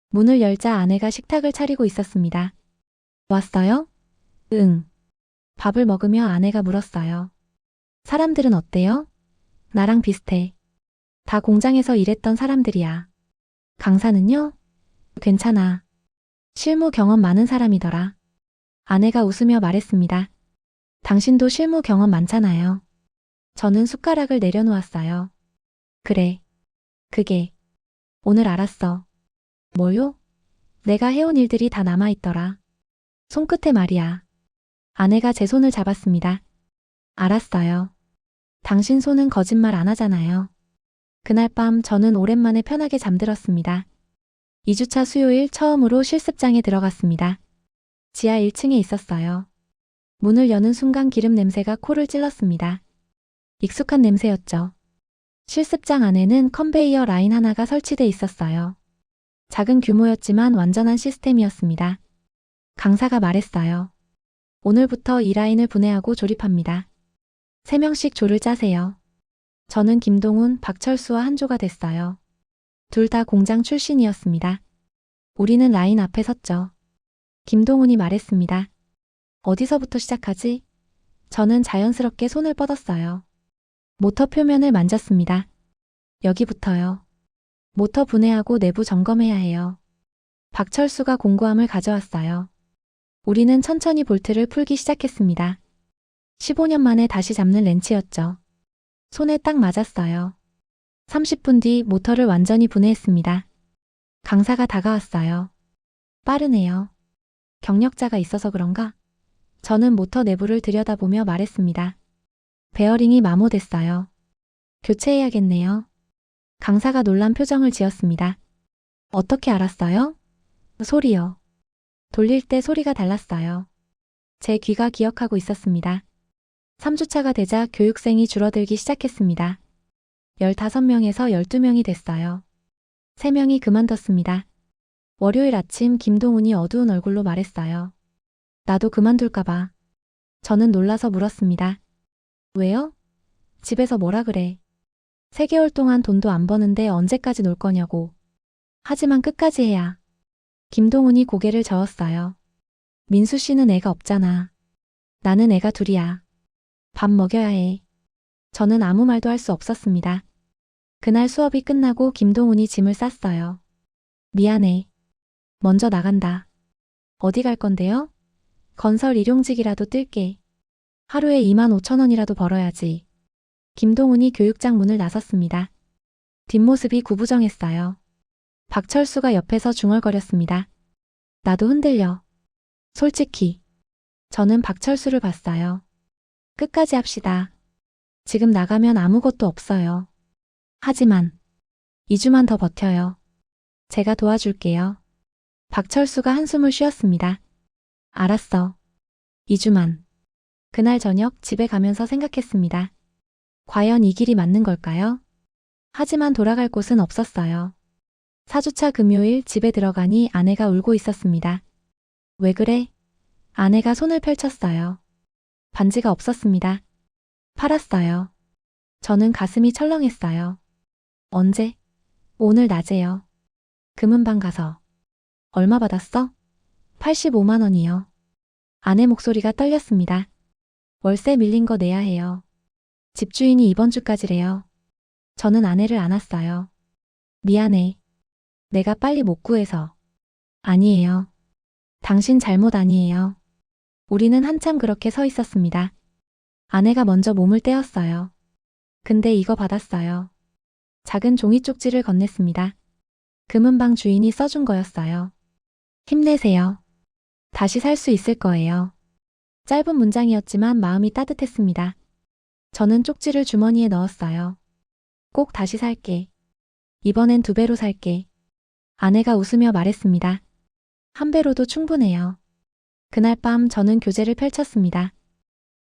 문을 열자 아내가 식탁을 차리고 있었습니다. 왔어요? 응. 밥을 먹으며 아내가 물었어요. 사람들은 어때요? 나랑 비슷해. 다 공장에서 일했던 사람들이야. 강사는요? 괜찮아. 실무 경험 많은 사람이더라. 아내가 웃으며 말했습니다. 당신도 실무 경험 많잖아요. 저는 숟가락을 내려놓았어요. 그래. 그게. 오늘 알았어. 뭐요? 내가 해온 일들이 다 남아있더라. 손끝에 말이야. 아내가 제 손을 잡았습니다. 알았어요. 당신 손은 거짓말 안 하잖아요. 그날 밤 저는 오랜만에 편하게 잠들었습니다. 2주차 수요일 처음으로 실습장에 들어갔습니다. 지하 1층에 있었어요. 문을 여는 순간 기름 냄새가 코를 찔렀습니다. 익숙한 냄새였죠. 실습장 안에는 컨베이어 라인 하나가 설치돼 있었어요. 작은 규모였지만 완전한 시스템이었습니다. 강사가 말했어요. 오늘부터 이 라인을 분해하고 조립합니다. 3명씩 조를 짜세요. 저는 김동훈, 박철수와 한조가 됐어요. 둘 다 공장 출신이었습니다. 우리는 라인 앞에 섰죠. 김동훈이 말했습니다. 어디서부터 시작하지? 저는 자연스럽게 손을 뻗었어요. 모터 표면을 만졌습니다. 여기부터요. 모터 분해하고 내부 점검해야 해요. 박철수가 공구함을 가져왔어요. 우리는 천천히 볼트를 풀기 시작했습니다. 15년 만에 다시 잡는 렌치였죠. 손에 딱 맞았어요. 30분 뒤 모터를 완전히 분해했습니다. 강사가 다가왔어요. 빠르네요. 경력자가 있어서 그런가? 저는 모터 내부를 들여다보며 말했습니다. 베어링이 마모됐어요. 교체해야겠네요. 강사가 놀란 표정을 지었습니다. 어떻게 알았어요? 소리요. 돌릴 때 소리가 달랐어요. 제 귀가 기억하고 있었습니다. 3주차가 되자 교육생이 줄어들기 시작했습니다. 15명에서 12명이 됐어요. 3명이 그만뒀습니다. 월요일 아침 김동훈이 어두운 얼굴로 말했어요. 나도 그만둘까봐. 저는 놀라서 물었습니다. 왜요? 집에서 뭐라 그래? 3개월 동안 돈도 안 버는데 언제까지 놀 거냐고. 하지만 끝까지 해야. 김동훈이 고개를 저었어요. 민수 씨는 애가 없잖아. 나는 애가 둘이야. 밥 먹여야 해. 저는 아무 말도 할 수 없었습니다. 그날 수업이 끝나고 김동훈이 짐을 쌌어요. 미안해. 먼저 나간다. 어디 갈 건데요? 건설 일용직이라도 뜰게. 하루에 25,000원이라도 벌어야지. 김동훈이 교육장 문을 나섰습니다. 뒷모습이 구부정했어요. 박철수가 옆에서 중얼거렸습니다. 나도 흔들려. 솔직히. 저는 박철수를 봤어요. 끝까지 합시다. 지금 나가면 아무것도 없어요. 하지만 2주만 더 버텨요. 제가 도와줄게요. 박철수가 한숨을 쉬었습니다. 알았어. 2주만. 그날 저녁 집에 가면서 생각했습니다. 과연 이 길이 맞는 걸까요? 하지만 돌아갈 곳은 없었어요. 4주차 금요일 집에 들어가니 아내가 울고 있었습니다. 왜 그래? 아내가 손을 펼쳤어요. 반지가 없었습니다. 팔았어요. 저는 가슴이 철렁했어요. 언제? 오늘 낮에요. 금은방 가서. 얼마 받았어? 85만 원이요. 아내 목소리가 떨렸습니다. 월세 밀린 거 내야 해요. 집주인이 이번 주까지래요. 저는 아내를 안았어요. 미안해. 내가 빨리 못 구해서. 아니에요. 당신 잘못 아니에요. 우리는 한참 그렇게 서 있었습니다. 아내가 먼저 몸을 떼었어요. 근데 이거 받았어요. 작은 종이 쪽지를 건넸습니다. 금은방 주인이 써준 거였어요. 힘내세요. 다시 살 수 있을 거예요. 짧은 문장이었지만 마음이 따뜻했습니다. 저는 쪽지를 주머니에 넣었어요. 꼭 다시 살게. 이번엔 2배로 살게. 아내가 웃으며 말했습니다. 1배로도 충분해요. 그날 밤 저는 교재를 펼쳤습니다.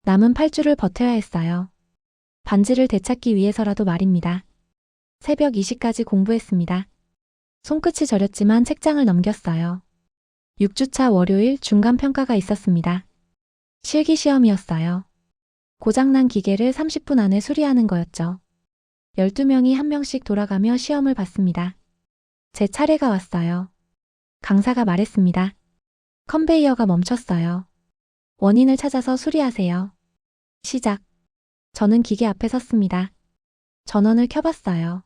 남은 8주를 버텨야 했어요. 반지를 되찾기 위해서라도 말입니다. 새벽 2시까지 공부했습니다. 손끝이 저렸지만 책장을 넘겼어요. 6주차 월요일 중간평가가 있었습니다. 실기시험이었어요. 고장난 기계를 30분 안에 수리하는 거였죠. 12명이 한 명씩 돌아가며 시험을 봤습니다. 제 차례가 왔어요. 강사가 말했습니다. 컨베이어가 멈췄어요. 원인을 찾아서 수리하세요. 시작. 저는 기계 앞에 섰습니다. 전원을 켜봤어요.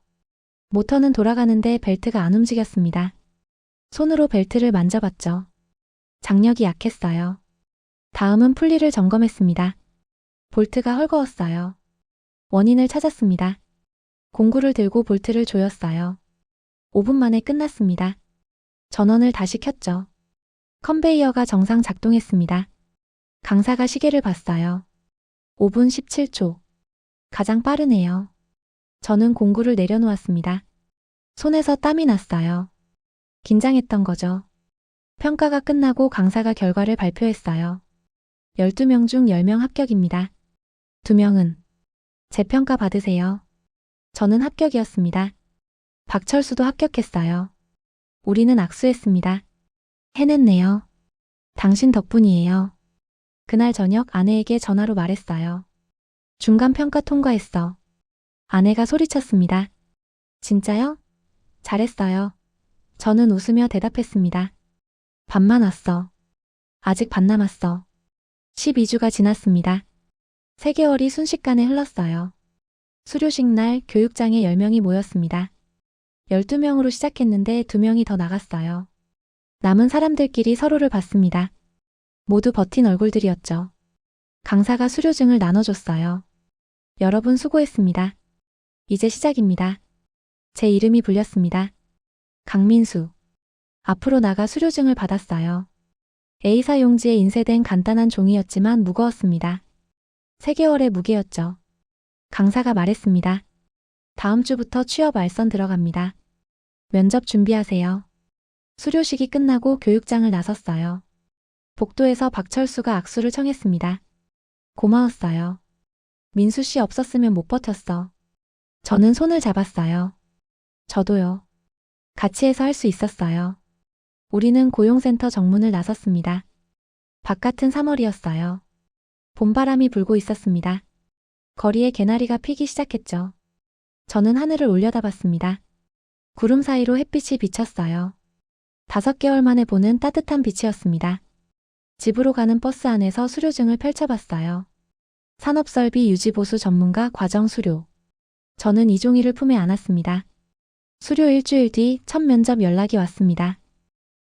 모터는 돌아가는데 벨트가 안 움직였습니다. 손으로 벨트를 만져봤죠. 장력이 약했어요. 다음은 풀리를 점검했습니다. 볼트가 헐거웠어요. 원인을 찾았습니다. 공구를 들고 볼트를 조였어요. 5분 만에 끝났습니다. 전원을 다시 켰죠. 컨베이어가 정상 작동했습니다. 강사가 시계를 봤어요. 5분 17초. 가장 빠르네요. 저는 공구를 내려놓았습니다. 손에서 땀이 났어요. 긴장했던 거죠. 평가가 끝나고 강사가 결과를 발표했어요. 12명 중 10명 합격입니다. 2명은 재평가 받으세요. 저는 합격이었습니다. 박철수도 합격했어요. 우리는 악수했습니다. 해냈네요. 당신 덕분이에요. 그날 저녁 아내에게 전화로 말했어요. 중간평가 통과했어. 아내가 소리쳤습니다. 진짜요? 잘했어요. 저는 웃으며 대답했습니다. 반만 왔어. 아직 반 남았어. 12주가 지났습니다. 3개월이 순식간에 흘렀어요. 수료식 날 교육장에 10명이 모였습니다. 12명으로 시작했는데 2명이 더 나갔어요. 남은 사람들끼리 서로를 봤습니다. 모두 버틴 얼굴들이었죠. 강사가 수료증을 나눠줬어요. 여러분 수고했습니다. 이제 시작입니다. 제 이름이 불렸습니다. 강민수. 앞으로 나가 수료증을 받았어요. A사 용지에 인쇄된 간단한 종이였지만 무거웠습니다. 3개월의 무게였죠. 강사가 말했습니다. 다음 주부터 취업 알선 들어갑니다. 면접 준비하세요. 수료식이 끝나고 교육장을 나섰어요. 복도에서 박철수가 악수를 청했습니다. 고마웠어요. 민수 씨 없었으면 못 버텼어. 저는 손을 잡았어요. 저도요. 같이 해서 할 수 있었어요. 우리는 고용센터 정문을 나섰습니다. 바깥은 3월이었어요. 봄바람이 불고 있었습니다. 거리에 개나리가 피기 시작했죠. 저는 하늘을 올려다봤습니다. 구름 사이로 햇빛이 비쳤어요. 5개월 만에 보는 따뜻한 빛이었습니다. 집으로 가는 버스 안에서 수료증을 펼쳐봤어요. 산업설비 유지보수 전문가 과정 수료. 저는 이 종이를 품에 안았습니다. 수료 일주일 뒤 첫 면접 연락이 왔습니다.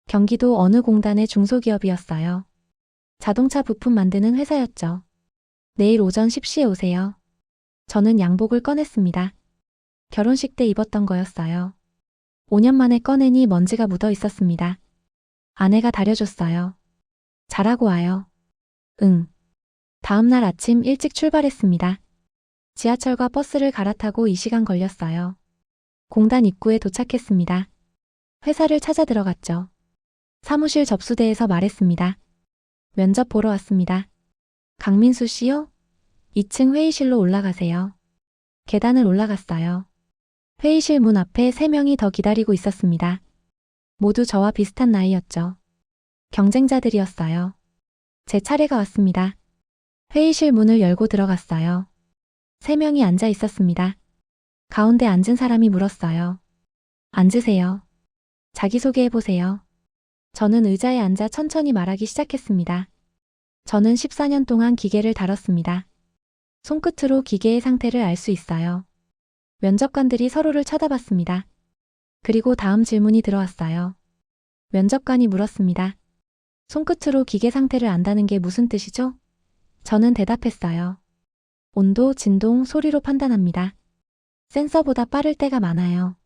경기도 어느 공단의 중소기업이었어요. 자동차 부품 만드는 회사였죠. 내일 오전 10시에 오세요. 저는 양복을 꺼냈습니다. 결혼식 때 입었던 거였어요. 5년 만에 꺼내니 먼지가 묻어 있었습니다. 아내가 다려줬어요. 잘하고 와요. 응. 다음 날 아침 일찍 출발했습니다. 지하철과 버스를 갈아타고 2시간 걸렸어요. 공단 입구에 도착했습니다. 회사를 찾아 들어갔죠. 사무실 접수대에서 말했습니다. 면접 보러 왔습니다. 강민수 씨요? 2층 회의실로 올라가세요. 계단을 올라갔어요. 회의실 문 앞에 3명이 더 기다리고 있었습니다. 모두 저와 비슷한 나이였죠. 경쟁자들이었어요. 제 차례가 왔습니다. 회의실 문을 열고 들어갔어요. 3명이 앉아 있었습니다. 가운데 앉은 사람이 물었어요. 앉으세요. 자기소개해보세요. 저는 의자에 앉아 천천히 말하기 시작했습니다. 저는 14년 동안 기계를 다뤘습니다. 손끝으로 기계의 상태를 알 수 있어요. 면접관들이 서로를 쳐다봤습니다. 그리고 다음 질문이 들어왔어요. 면접관이 물었습니다. 손끝으로 기계 상태를 안다는 게 무슨 뜻이죠? 저는 대답했어요. 온도, 진동, 소리로 판단합니다. 센서보다 빠를 때가 많아요.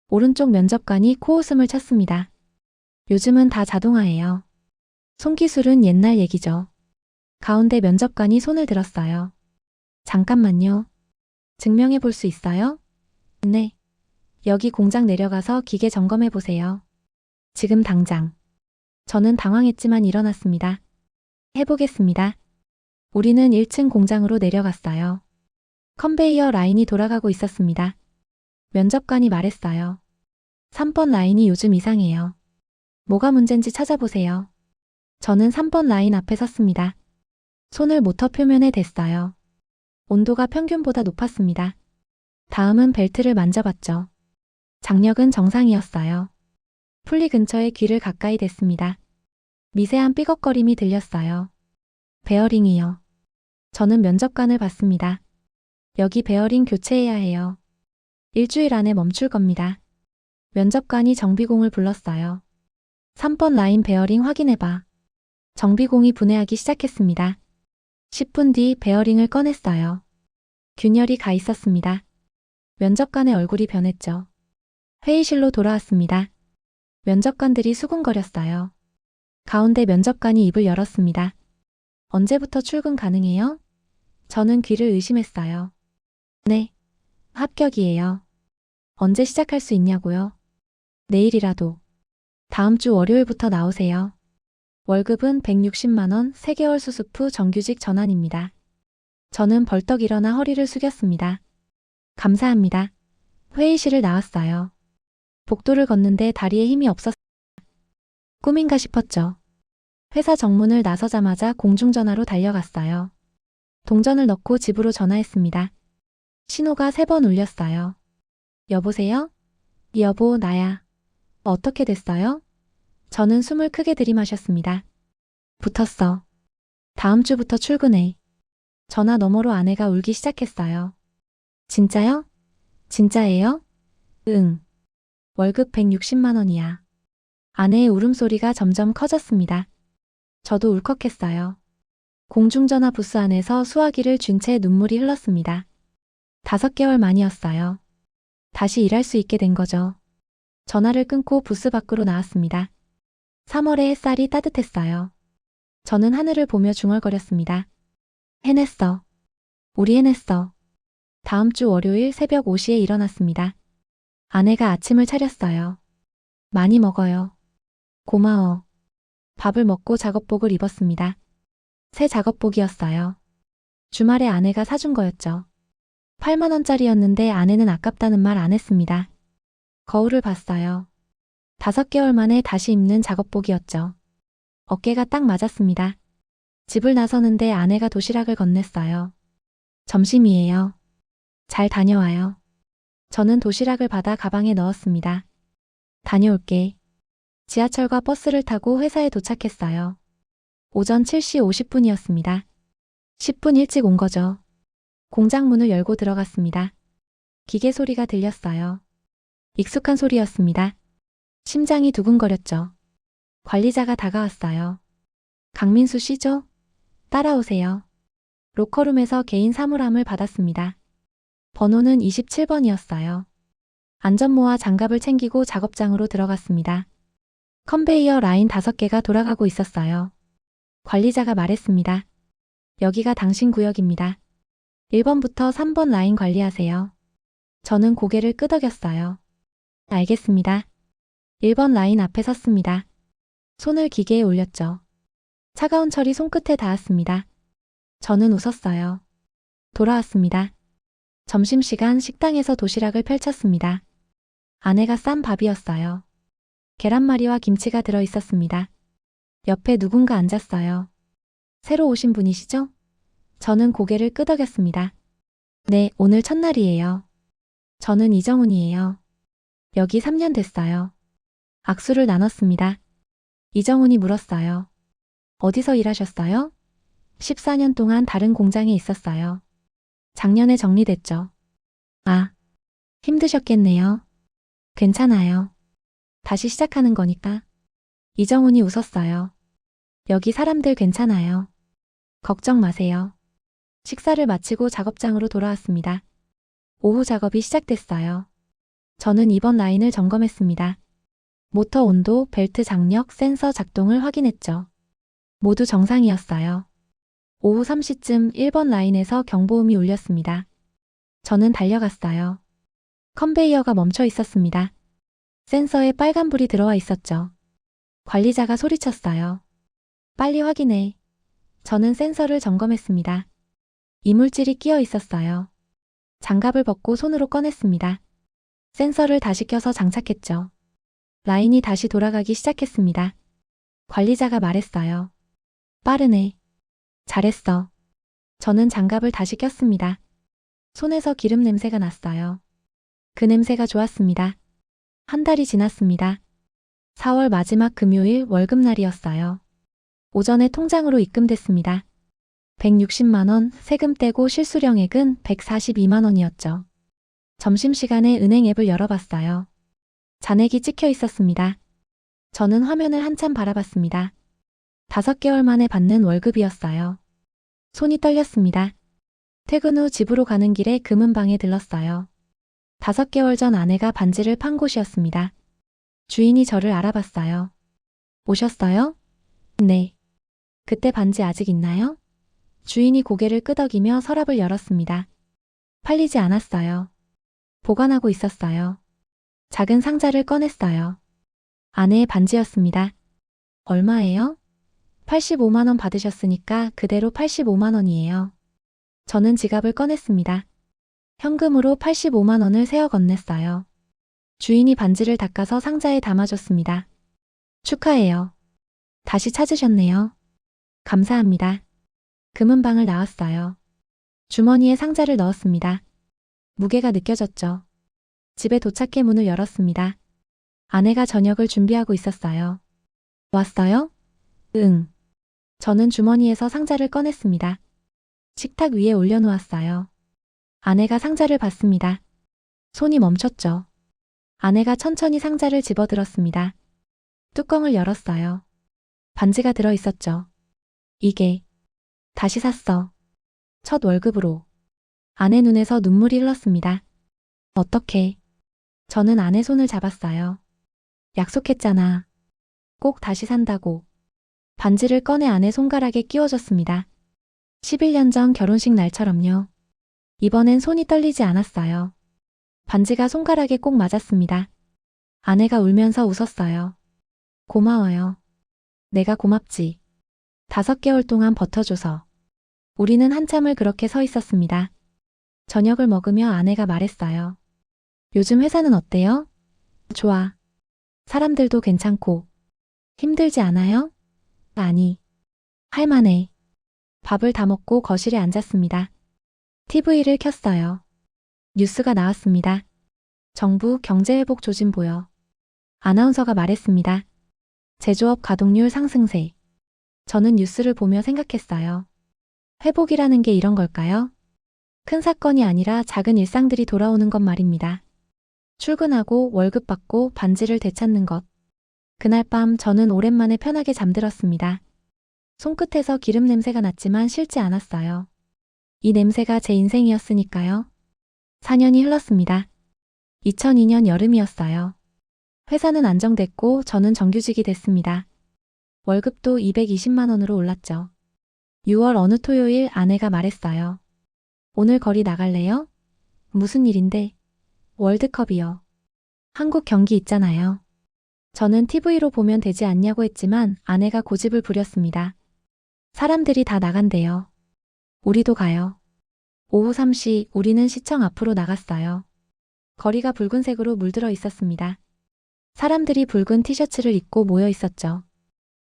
오른쪽 면접관이 코웃음을 쳤습니다. 요즘은 다 자동화예요. 손기술은 옛날 얘기죠. 가운데 면접관이 손을 들었어요. 잠깐만요. 증명해 볼 수 있어요? 네. 여기 공장 내려가서 기계 점검해 보세요. 지금 당장. 저는 당황했지만 일어났습니다. 해보겠습니다. 우리는 1층 공장으로 내려갔어요. 컨베이어 라인이 돌아가고 있었습니다. 면접관이 말했어요. 3번 라인이 요즘 이상해요. 뭐가 문제인지 찾아보세요. 저는 3번 라인 앞에 섰습니다. 손을 모터 표면에 댔어요. 온도가 평균보다 높았습니다. 다음은 벨트를 만져봤죠. 장력은 정상이었어요. 풀리 근처에 귀를 가까이 댔습니다. 미세한 삐걱거림이 들렸어요. 베어링이요. 저는 면접관을 봤습니다. 여기 베어링 교체해야 해요. 일주일 안에 멈출 겁니다. 면접관이 정비공을 불렀어요. 3번 라인 베어링 확인해봐. 정비공이 분해하기 시작했습니다. 10분 뒤 베어링을 꺼냈어요. 균열이 가 있었습니다. 면접관의 얼굴이 변했죠. 회의실로 돌아왔습니다. 면접관들이 수군거렸어요. 가운데 면접관이 입을 열었습니다. 언제부터 출근 가능해요? 저는 귀를 의심했어요. 네. 합격이에요. 언제 시작할 수 있냐고요? 내일이라도. 다음 주 월요일부터 나오세요. 월급은 160만 원, 3개월 수습 후 정규직 전환입니다. 저는 벌떡 일어나 허리를 숙였습니다. 감사합니다. 회의실을 나왔어요. 복도를 걷는데 다리에 힘이 없었어요. 꿈인가 싶었죠. 회사 정문을 나서자마자 공중전화로 달려갔어요. 동전을 넣고 집으로 전화했습니다. 신호가 3번 울렸어요. 여보세요? 여보, 나야. 어떻게 됐어요? 저는 숨을 크게 들이마셨습니다. 붙었어. 다음 주부터 출근해. 전화 너머로 아내가 울기 시작했어요. 진짜요? 진짜예요? 응. 월급 160만 원이야. 아내의 울음소리가 점점 커졌습니다. 저도 울컥했어요. 공중전화 부스 안에서 수화기를 쥔 채 눈물이 흘렀습니다. 5개월 만이었어요. 다시 일할 수 있게 된 거죠. 전화를 끊고 부스 밖으로 나왔습니다. 3월의 햇살이 따뜻했어요. 저는 하늘을 보며 중얼거렸습니다. 해냈어. 우리 해냈어. 다음 주 월요일 새벽 5시에 일어났습니다. 아내가 아침을 차렸어요. 많이 먹어요. 고마워. 밥을 먹고 작업복을 입었습니다. 새 작업복이었어요. 주말에 아내가 사준 거였죠. 8만 원짜리였는데 아내는 아깝다는 말 안 했습니다. 거울을 봤어요. 5개월 만에 다시 입는 작업복이었죠. 어깨가 딱 맞았습니다. 집을 나서는데 아내가 도시락을 건넸어요. 점심이에요. 잘 다녀와요. 저는 도시락을 받아 가방에 넣었습니다. 다녀올게. 지하철과 버스를 타고 회사에 도착했어요. 오전 7시 50분이었습니다. 10분 일찍 온 거죠. 공장 문을 열고 들어갔습니다. 기계 소리가 들렸어요. 익숙한 소리였습니다. 심장이 두근거렸죠. 관리자가 다가왔어요. 강민수 씨죠? 따라오세요. 로커룸에서 개인 사물함을 받았습니다. 번호는 27번이었어요. 안전모와 장갑을 챙기고 작업장으로 들어갔습니다. 컨베이어 라인 5개가 돌아가고 있었어요. 관리자가 말했습니다. 여기가 당신 구역입니다. 1번부터 3번 라인 관리하세요. 저는 고개를 끄덕였어요. 알겠습니다. 1번 라인 앞에 섰습니다. 손을 기계에 올렸죠. 차가운 철이 손끝에 닿았습니다. 저는 웃었어요. 돌아왔습니다. 점심시간 식당에서 도시락을 펼쳤습니다. 아내가 싼 밥이었어요. 계란말이와 김치가 들어 있었습니다. 옆에 누군가 앉았어요. 새로 오신 분이시죠? 저는 고개를 끄덕였습니다. 네, 오늘 첫날이에요. 저는 이정훈이에요. 여기 3년 됐어요. 악수를 나눴습니다. 이정훈이 물었어요. 어디서 일하셨어요? 14년 동안 다른 공장에 있었어요. 작년에 정리됐죠. 아, 힘드셨겠네요. 괜찮아요. 다시 시작하는 거니까. 이정훈이 웃었어요. 여기 사람들 괜찮아요. 걱정 마세요. 식사를 마치고 작업장으로 돌아왔습니다. 오후 작업이 시작됐어요. 저는 이번 라인을 점검했습니다. 모터 온도, 벨트 장력, 센서 작동을 확인했죠. 모두 정상이었어요. 오후 3시쯤 1번 라인에서 경보음이 울렸습니다. 저는 달려갔어요. 컨베이어가 멈춰 있었습니다. 센서에 빨간불이 들어와 있었죠. 관리자가 소리쳤어요. 빨리 확인해. 저는 센서를 점검했습니다. 이물질이 끼어 있었어요. 장갑을 벗고 손으로 꺼냈습니다. 센서를 다시 껴서 장착했죠. 라인이 다시 돌아가기 시작했습니다. 관리자가 말했어요. 빠르네. 잘했어. 저는 장갑을 다시 꼈습니다. 손에서 기름 냄새가 났어요. 그 냄새가 좋았습니다. 한 달이 지났습니다. 4월 마지막 금요일 월급날이었어요. 오전에 통장으로 입금됐습니다. 160만 원, 세금 떼고 실수령액은 142만 원이었죠. 점심시간에 은행 앱을 열어봤어요. 잔액이 찍혀 있었습니다. 저는 화면을 한참 바라봤습니다. 5개월 만에 받는 월급이었어요. 손이 떨렸습니다. 퇴근 후 집으로 가는 길에 금은방에 들렀어요. 5개월 전 아내가 반지를 판 곳이었습니다. 주인이 저를 알아봤어요. 오셨어요? 네. 그때 반지 아직 있나요? 주인이 고개를 끄덕이며 서랍을 열었습니다. 팔리지 않았어요. 보관하고 있었어요. 작은 상자를 꺼냈어요. 아내의 반지였습니다. 얼마예요? 85만 원 받으셨으니까 그대로 85만 원이에요. 저는 지갑을 꺼냈습니다. 현금으로 85만 원을 세어 건넸어요. 주인이 반지를 닦아서 상자에 담아줬습니다. 축하해요. 다시 찾으셨네요. 감사합니다. 금은방을 나왔어요. 주머니에 상자를 넣었습니다. 무게가 느껴졌죠. 집에 도착해 문을 열었습니다. 아내가 저녁을 준비하고 있었어요. 왔어요? 응. 저는 주머니에서 상자를 꺼냈습니다. 식탁 위에 올려놓았어요. 아내가 상자를 받습니다. 손이 멈췄죠. 아내가 천천히 상자를 집어들었습니다. 뚜껑을 열었어요. 반지가 들어 있었죠. 이게 다시 샀어. 첫 월급으로. 아내 눈에서 눈물이 흘렀습니다. 어떻게? 저는 아내 손을 잡았어요. 약속했잖아. 꼭 다시 산다고. 반지를 꺼내 아내 손가락에 끼워줬습니다. 11년 전 결혼식 날처럼요. 이번엔 손이 떨리지 않았어요. 반지가 손가락에 꼭 맞았습니다. 아내가 울면서 웃었어요. 고마워요. 내가 고맙지. 5개월 동안 버텨줘서. 우리는 한참을 그렇게 서 있었습니다. 저녁을 먹으며 아내가 말했어요. 요즘 회사는 어때요? 좋아. 사람들도 괜찮고. 힘들지 않아요? 아니. 할만해. 밥을 다 먹고 거실에 앉았습니다. TV를 켰어요. 뉴스가 나왔습니다. 정부 경제회복조짐보여. 아나운서가 말했습니다. 제조업 가동률 상승세. 저는 뉴스를 보며 생각했어요. 회복이라는 게 이런 걸까요? 큰 사건이 아니라 작은 일상들이 돌아오는 것 말입니다. 출근하고 월급 받고 반지를 되찾는 것. 그날 밤 저는 오랜만에 편하게 잠들었습니다. 손끝에서 기름 냄새가 났지만 싫지 않았어요. 이 냄새가 제 인생이었으니까요. 4년이 흘렀습니다. 2002년 여름이었어요. 회사는 안정됐고 저는 정규직이 됐습니다. 월급도 220만 원으로 올랐죠. 6월 어느 토요일 아내가 말했어요. 오늘 거리 나갈래요? 무슨 일인데? 월드컵이요. 한국 경기 있잖아요. 저는 TV로 보면 되지 않냐고 했지만 아내가 고집을 부렸습니다. 사람들이 다 나간대요. 우리도 가요. 오후 3시 우리는 시청 앞으로 나갔어요. 거리가 붉은색으로 물들어 있었습니다. 사람들이 붉은 티셔츠를 입고 모여 있었죠.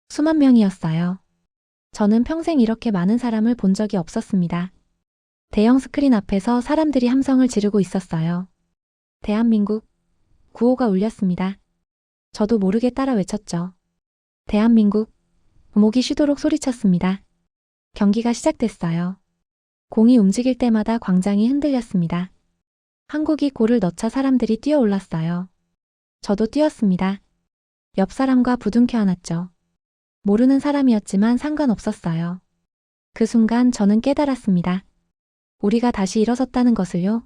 수만 명이었어요. 저는 평생 이렇게 많은 사람을 본 적이 없었습니다. 대형 스크린 앞에서 사람들이 함성을 지르고 있었어요. 대한민국, 구호가 울렸습니다. 저도 모르게 따라 외쳤죠. 대한민국, 목이 쉬도록 소리쳤습니다. 경기가 시작됐어요. 공이 움직일 때마다 광장이 흔들렸습니다. 한국이 골을 넣자 사람들이 뛰어올랐어요. 저도 뛰었습니다. 옆 사람과 부둥켜 안았죠. 모르는 사람이었지만 상관없었어요. 그 순간 저는 깨달았습니다. 우리가 다시 일어섰다는 것을요.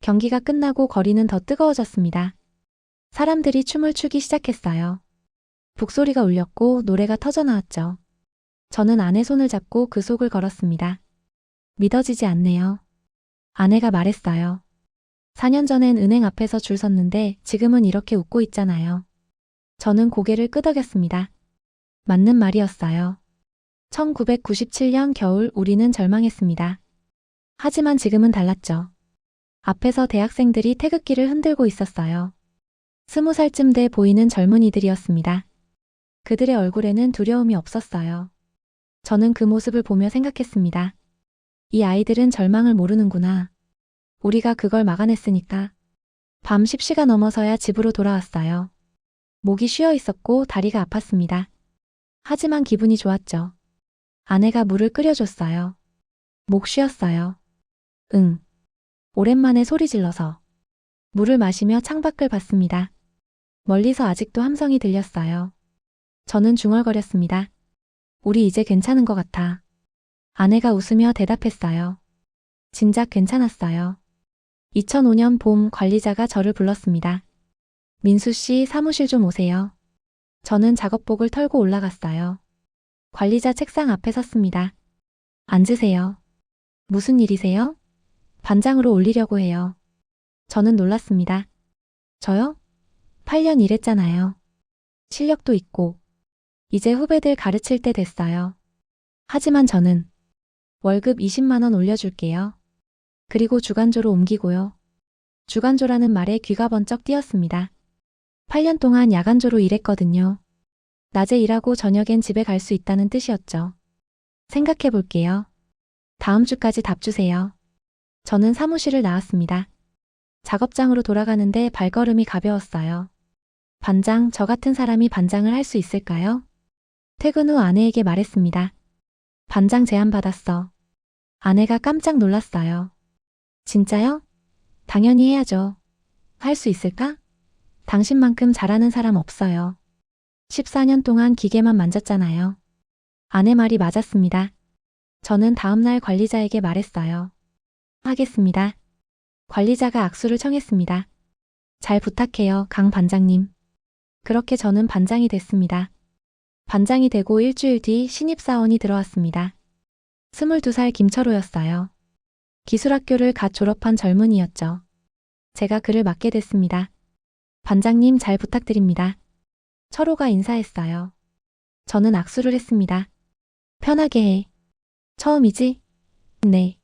경기가 끝나고 거리는 더 뜨거워졌습니다. 사람들이 춤을 추기 시작했어요. 북소리가 울렸고 노래가 터져나왔죠. 저는 아내 손을 잡고 그 속을 걸었습니다. 믿어지지 않네요. 아내가 말했어요. 4년 전엔 은행 앞에서 줄 섰는데 지금은 이렇게 웃고 있잖아요. 저는 고개를 끄덕였습니다. 맞는 말이었어요. 1997년 겨울 우리는 절망했습니다. 하지만 지금은 달랐죠. 앞에서 대학생들이 태극기를 흔들고 있었어요. 20살쯤 돼 보이는 젊은이들이었습니다. 그들의 얼굴에는 두려움이 없었어요. 저는 그 모습을 보며 생각했습니다. 이 아이들은 절망을 모르는구나. 우리가 그걸 막아냈으니까. 밤 10시가 넘어서야 집으로 돌아왔어요. 목이 쉬어 있었고 다리가 아팠습니다. 하지만 기분이 좋았죠. 아내가 물을 끓여줬어요. 목 쉬었어요. 응. 오랜만에 소리 질러서. 물을 마시며 창밖을 봤습니다. 멀리서 아직도 함성이 들렸어요. 저는 중얼거렸습니다. 우리 이제 괜찮은 것 같아. 아내가 웃으며 대답했어요. 진작 괜찮았어요. 2005년 봄 관리자가 저를 불렀습니다. 민수 씨 사무실 좀 오세요. 저는 작업복을 털고 올라갔어요. 관리자 책상 앞에 섰습니다. 앉으세요. 무슨 일이세요? 반장으로 올리려고 해요. 저는 놀랐습니다. 저요? 8년 일했잖아요. 실력도 있고. 이제 후배들 가르칠 때 됐어요. 하지만 저는 월급 20만 원 올려줄게요. 그리고 주간조로 옮기고요. 주간조라는 말에 귀가 번쩍 뛰었습니다. 8년 동안 야간조로 일했거든요. 낮에 일하고 저녁엔 집에 갈 수 있다는 뜻이었죠. 생각해 볼게요. 다음 주까지 답 주세요. 저는 사무실을 나왔습니다. 작업장으로 돌아가는데 발걸음이 가벼웠어요. 반장, 저 같은 사람이 반장을 할 수 있을까요? 퇴근 후 아내에게 말했습니다. 반장 제안 받았어. 아내가 깜짝 놀랐어요. 진짜요? 당연히 해야죠. 할 수 있을까? 당신만큼 잘하는 사람 없어요. 14년 동안 기계만 만졌잖아요. 아내 말이 맞았습니다. 저는 다음날 관리자에게 말했어요. 하겠습니다. 관리자가 악수를 청했습니다. 잘 부탁해요, 강 반장님. 그렇게 저는 반장이 됐습니다. 반장이 되고 일주일 뒤 신입사원이 들어왔습니다. 22살 김철호였어요. 기술학교를 갓 졸업한 젊은이였죠. 제가 그를 맡게 됐습니다. 반장님 잘 부탁드립니다. 철호가 인사했어요. 저는 악수를 했습니다. 편하게 해. 처음이지? 네.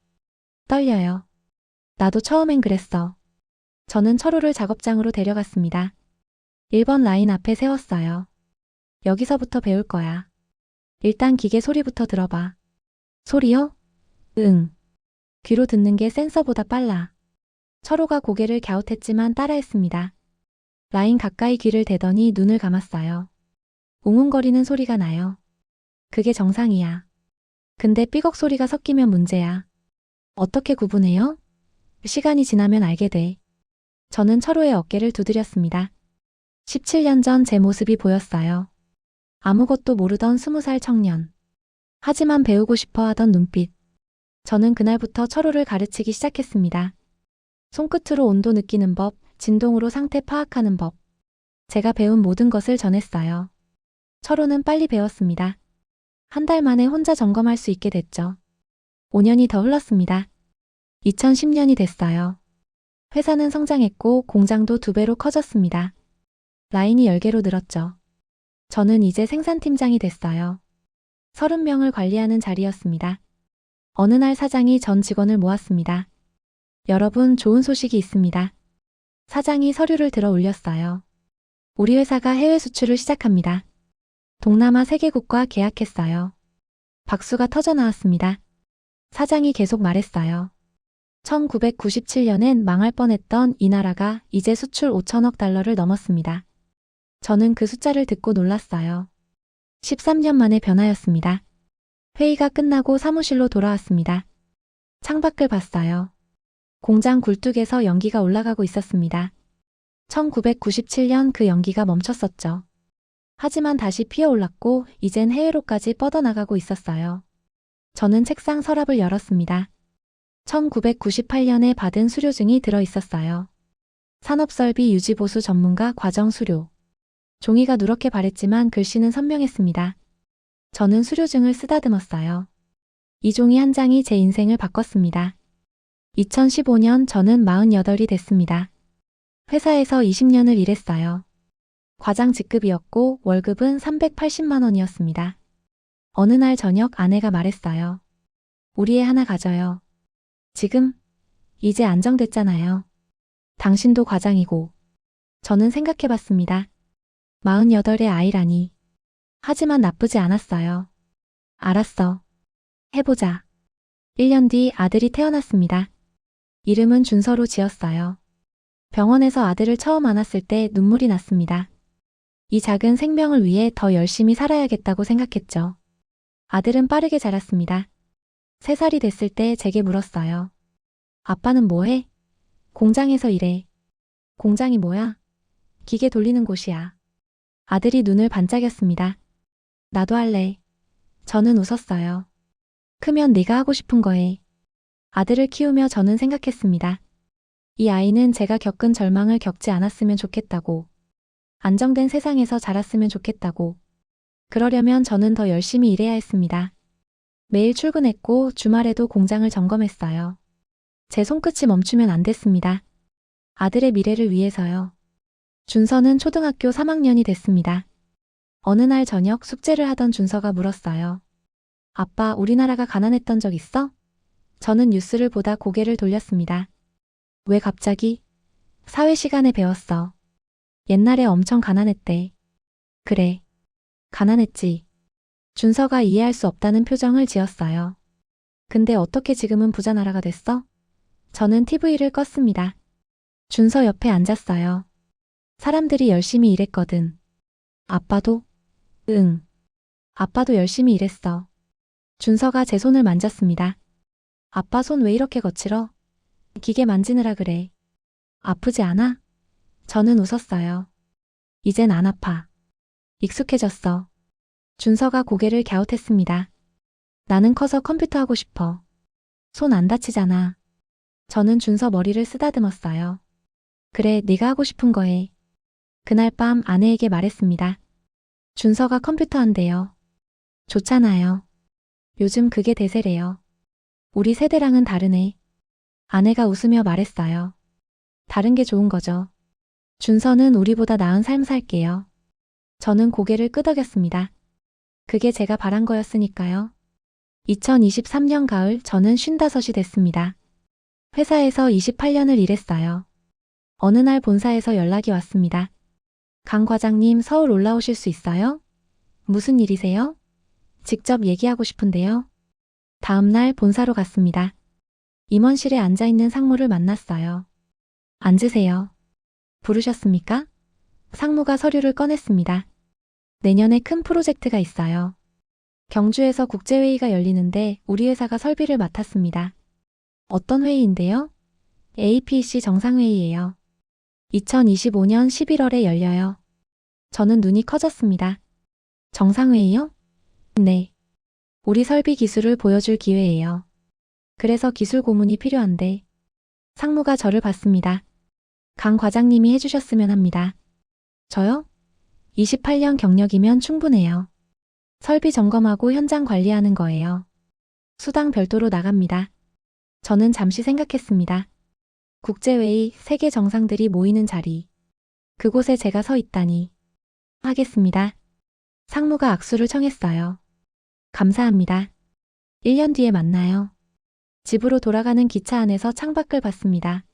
떨려요. 나도 처음엔 그랬어. 저는 철호를 작업장으로 데려갔습니다. 1번 라인 앞에 세웠어요. 여기서부터 배울 거야. 일단 기계 소리부터 들어봐. 소리요? 응. 귀로 듣는 게 센서보다 빨라. 철호가 고개를 갸웃했지만 따라했습니다. 라인 가까이 귀를 대더니 눈을 감았어요. 웅웅거리는 소리가 나요. 그게 정상이야. 근데 삐걱 소리가 섞이면 문제야. 어떻게 구분해요? 시간이 지나면 알게 돼. 저는 철호의 어깨를 두드렸습니다. 17년 전 제 모습이 보였어요. 아무것도 모르던 20살 청년. 하지만 배우고 싶어 하던 눈빛. 저는 그날부터 철호를 가르치기 시작했습니다. 손끝으로 온도 느끼는 법, 진동으로 상태 파악하는 법. 제가 배운 모든 것을 전했어요. 철호는 빨리 배웠습니다. 한 달 만에 혼자 점검할 수 있게 됐죠. 5년이 더 흘렀습니다. 2010년이 됐어요. 회사는 성장했고 공장도 2배로 커졌습니다. 라인이 10개로 늘었죠. 저는 이제 생산팀장이 됐어요. 30명을 관리하는 자리였습니다. 어느 날 사장이 전 직원을 모았습니다. 여러분, 좋은 소식이 있습니다. 사장이 서류를 들어 올렸어요. 우리 회사가 해외 수출을 시작합니다. 동남아 3개국과 계약했어요. 박수가 터져 나왔습니다. 사장이 계속 말했어요. 1997년엔 망할 뻔했던 이 나라가 이제 수출 5천억 달러를 넘었습니다. 저는 그 숫자를 듣고 놀랐어요. 13년 만의 변화였습니다. 회의가 끝나고 사무실로 돌아왔습니다. 창밖을 봤어요. 공장 굴뚝에서 연기가 올라가고 있었습니다. 1997년 그 연기가 멈췄었죠. 하지만 다시 피어올랐고 이젠 해외로까지 뻗어나가고 있었어요. 저는 책상 서랍을 열었습니다. 1998년에 받은 수료증이 들어 있었어요. 산업설비 유지보수 전문가 과정 수료. 종이가 누렇게 바랬지만 글씨는 선명했습니다. 저는 수료증을 쓰다듬었어요. 이 종이 한 장이 제 인생을 바꿨습니다. 2015년 저는 48이 됐습니다. 회사에서 20년을 일했어요. 과장 직급이었고 월급은 380만 원이었습니다. 어느 날 저녁 아내가 말했어요. 우리 애 하나 가져요. 지금? 이제 안정됐잖아요. 당신도 과장이고. 저는 생각해봤습니다. 48의 아이라니. 하지만 나쁘지 않았어요. 알았어. 해보자. 1년 뒤 아들이 태어났습니다. 이름은 준서로 지었어요. 병원에서 아들을 처음 안았을 때 눈물이 났습니다. 이 작은 생명을 위해 더 열심히 살아야겠다고 생각했죠. 아들은 빠르게 자랐습니다. 3살이 됐을 때 제게 물었어요. 아빠는 뭐해? 공장에서 일해. 공장이 뭐야? 기계 돌리는 곳이야. 아들이 눈을 반짝였습니다. 나도 할래. 저는 웃었어요. 크면 네가 하고 싶은 거 해. 아들을 키우며 저는 생각했습니다. 이 아이는 제가 겪은 절망을 겪지 않았으면 좋겠다고. 안정된 세상에서 자랐으면 좋겠다고. 그러려면 저는 더 열심히 일해야 했습니다. 매일 출근했고 주말에도 공장을 점검했어요. 제 손끝이 멈추면 안 됐습니다. 아들의 미래를 위해서요. 준서는 초등학교 3학년이 됐습니다. 어느 날 저녁 숙제를 하던 준서가 물었어요. 아빠, 우리나라가 가난했던 적 있어? 저는 뉴스를 보다 고개를 돌렸습니다. 왜 갑자기? 사회 시간에 배웠어. 옛날에 엄청 가난했대. 그래. 가난했지. 준서가 이해할 수 없다는 표정을 지었어요. 근데 어떻게 지금은 부자 나라가 됐어? 저는 TV를 껐습니다. 준서 옆에 앉았어요. 사람들이 열심히 일했거든. 아빠도? 응. 아빠도 열심히 일했어. 준서가 제 손을 만졌습니다. 아빠 손 왜 이렇게 거칠어? 기계 만지느라 그래. 아프지 않아? 저는 웃었어요. 이젠 안 아파. 익숙해졌어. 준서가 고개를 갸웃했습니다. 나는 커서 컴퓨터 하고 싶어. 손 안 다치잖아. 저는 준서 머리를 쓰다듬었어요. 그래, 네가 하고 싶은 거 해. 그날 밤 아내에게 말했습니다. 준서가 컴퓨터 한대요. 좋잖아요. 요즘 그게 대세래요. 우리 세대랑은 다르네. 아내가 웃으며 말했어요. 다른 게 좋은 거죠. 준서는 우리보다 나은 삶 살게요. 저는 고개를 끄덕였습니다. 그게 제가 바란 거였으니까요. 2023년 가을 저는 55이 됐습니다. 회사에서 28년을 일했어요. 어느 날 본사에서 연락이 왔습니다. 강 과장님 서울 올라오실 수 있어요? 무슨 일이세요? 직접 얘기하고 싶은데요. 다음 날 본사로 갔습니다. 임원실에 앉아있는 상무를 만났어요. 앉으세요. 부르셨습니까? 상무가 서류를 꺼냈습니다. 내년에 큰 프로젝트가 있어요. 경주에서 국제회의가 열리는데 우리 회사가 설비를 맡았습니다. 어떤 회의인데요? APEC 정상회의예요. 2025년 11월에 열려요. 저는 눈이 커졌습니다. 정상회의요? 네. 우리 설비 기술을 보여줄 기회예요. 그래서 기술 고문이 필요한데. 상무가 저를 봤습니다. 강 과장님이 해주셨으면 합니다. 저요? 28년 경력이면 충분해요. 설비 점검하고 현장 관리하는 거예요. 수당 별도로 나갑니다. 저는 잠시 생각했습니다. 국제회의, 세계 정상들이 모이는 자리. 그곳에 제가 서 있다니. 하겠습니다. 상무가 악수를 청했어요. 감사합니다. 1년 뒤에 만나요. 집으로 돌아가는 기차 안에서 창밖을 봤습니다.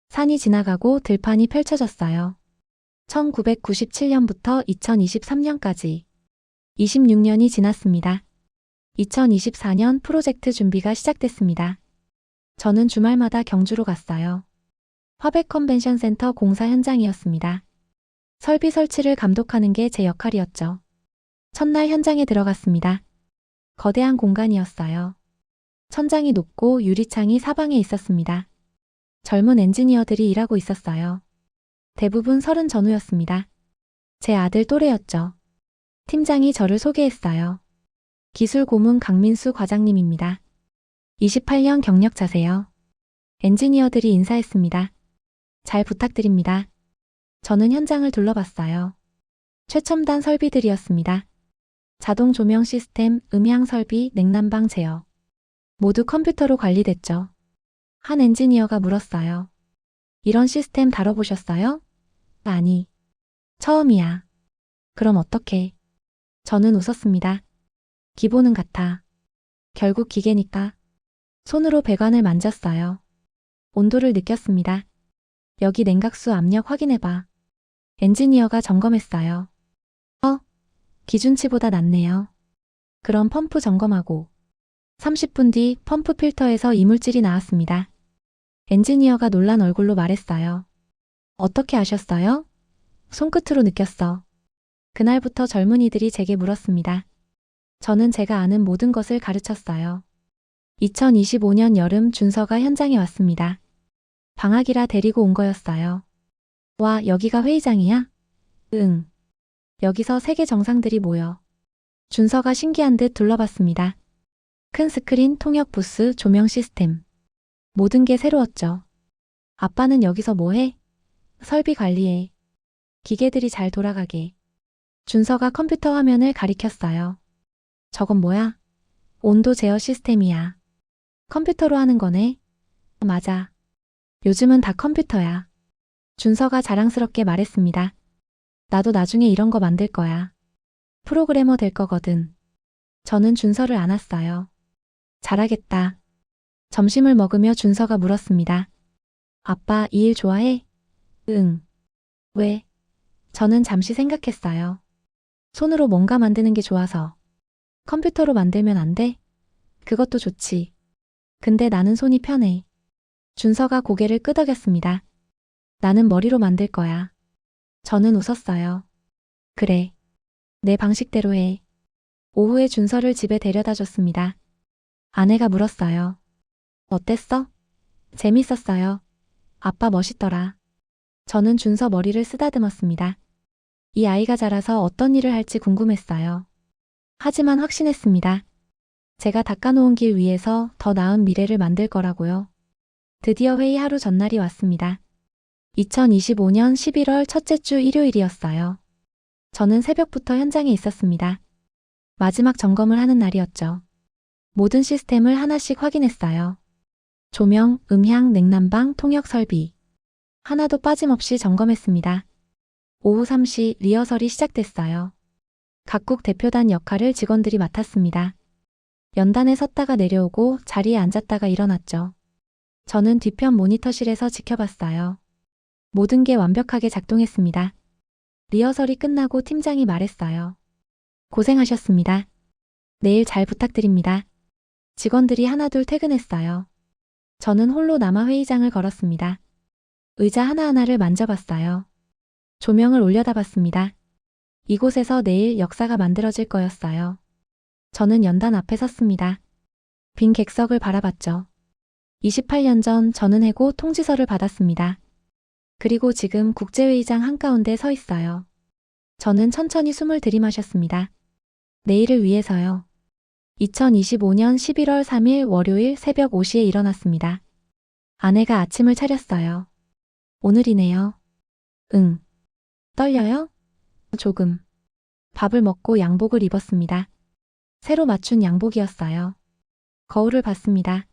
산이 지나가고 들판이 펼쳐졌어요. 1997년부터 2023년까지 26년이 지났습니다. 2024년 프로젝트 준비가 시작됐습니다. 저는 주말마다 경주로 갔어요. 화백 컨벤션 센터 공사 현장이었습니다. 설비 설치를 감독하는 게 제 역할이었죠. 첫날 현장에 들어갔습니다. 거대한 공간이었어요. 천장이 높고 유리창이 사방에 있었습니다. 젊은 엔지니어들이 일하고 있었어요. 대부분 30 전후였습니다. 제 아들 또래였죠. 팀장이 저를 소개했어요. 기술 고문 강민수 과장님입니다. 28년 경력자세요. 엔지니어들이 인사했습니다. 잘 부탁드립니다. 저는 현장을 둘러봤어요. 최첨단 설비들이었습니다. 자동 조명 시스템, 음향 설비, 냉난방 제어. 모두 컴퓨터로 관리됐죠. 한 엔지니어가 물었어요. 이런 시스템 다뤄보셨어요? 아니. 처음이야. 그럼 어떻게? 저는 웃었습니다. 기본은 같아. 결국 기계니까. 손으로 배관을 만졌어요. 온도를 느꼈습니다. 여기 냉각수 압력 확인해봐. 엔지니어가 점검했어요. 기준치보다 낮네요. 그럼 펌프 점검하고. 30분 뒤 펌프 필터에서 이물질이 나왔습니다. 엔지니어가 놀란 얼굴로 말했어요. 어떻게 아셨어요? 손끝으로 느꼈어. 그날부터 젊은이들이 제게 물었습니다. 저는 제가 아는 모든 것을 가르쳤어요. 2025년 여름 준서가 현장에 왔습니다. 방학이라 데리고 온 거였어요. 와, 여기가 회의장이야? 응. 여기서 세계 정상들이 모여. 준서가 신기한 듯 둘러봤습니다. 큰 스크린, 통역 부스, 조명 시스템. 모든 게 새로웠죠. 아빠는 여기서 뭐 해? 설비 관리해. 기계들이 잘 돌아가게. 준서가 컴퓨터 화면을 가리켰어요. 저건 뭐야? 온도 제어 시스템이야. 컴퓨터로 하는 거네? 맞아. 요즘은 다 컴퓨터야. 준서가 자랑스럽게 말했습니다. 나도 나중에 이런 거 만들 거야. 프로그래머 될 거거든. 저는 준서를 안았어요. 잘하겠다. 점심을 먹으며 준서가 물었습니다. 아빠, 이 일 좋아해? 응. 왜? 저는 잠시 생각했어요. 손으로 뭔가 만드는 게 좋아서. 컴퓨터로 만들면 안 돼? 그것도 좋지. 근데 나는 손이 편해. 준서가 고개를 끄덕였습니다. 나는 머리로 만들 거야. 저는 웃었어요. 그래. 내 방식대로 해. 오후에 준서를 집에 데려다 줬습니다. 아내가 물었어요. 어땠어? 재밌었어요. 아빠 멋있더라. 저는 준서 머리를 쓰다듬었습니다. 이 아이가 자라서 어떤 일을 할지 궁금했어요. 하지만 확신했습니다. 제가 닦아놓은 길 위에서 더 나은 미래를 만들 거라고요. 드디어 회의 하루 전날이 왔습니다. 2025년 11월 첫째 주 일요일이었어요. 저는 새벽부터 현장에 있었습니다. 마지막 점검을 하는 날이었죠. 모든 시스템을 하나씩 확인했어요. 조명, 음향, 냉난방, 통역 설비. 하나도 빠짐없이 점검했습니다. 오후 3시 리허설이 시작됐어요. 각국 대표단 역할을 직원들이 맡았습니다. 연단에 섰다가 내려오고 자리에 앉았다가 일어났죠. 저는 뒤편 모니터실에서 지켜봤어요. 모든 게 완벽하게 작동했습니다. 리허설이 끝나고 팀장이 말했어요. 고생하셨습니다. 내일 잘 부탁드립니다. 직원들이 하나둘 퇴근했어요. 저는 홀로 남아 회의장을 걸었습니다. 의자 하나하나를 만져봤어요. 조명을 올려다봤습니다. 이곳에서 내일 역사가 만들어질 거였어요. 저는 연단 앞에 섰습니다. 빈 객석을 바라봤죠. 28년 전 저는 해고 통지서를 받았습니다. 그리고 지금 국제회의장 한가운데 서 있어요. 저는 천천히 숨을 들이마셨습니다. 내일을 위해서요. 2025년 11월 3일 월요일 새벽 5시에 일어났습니다. 아내가 아침을 차렸어요. 오늘이네요. 응. 떨려요? 조금. 밥을 먹고 양복을 입었습니다. 새로 맞춘 양복이었어요. 거울을 봤습니다.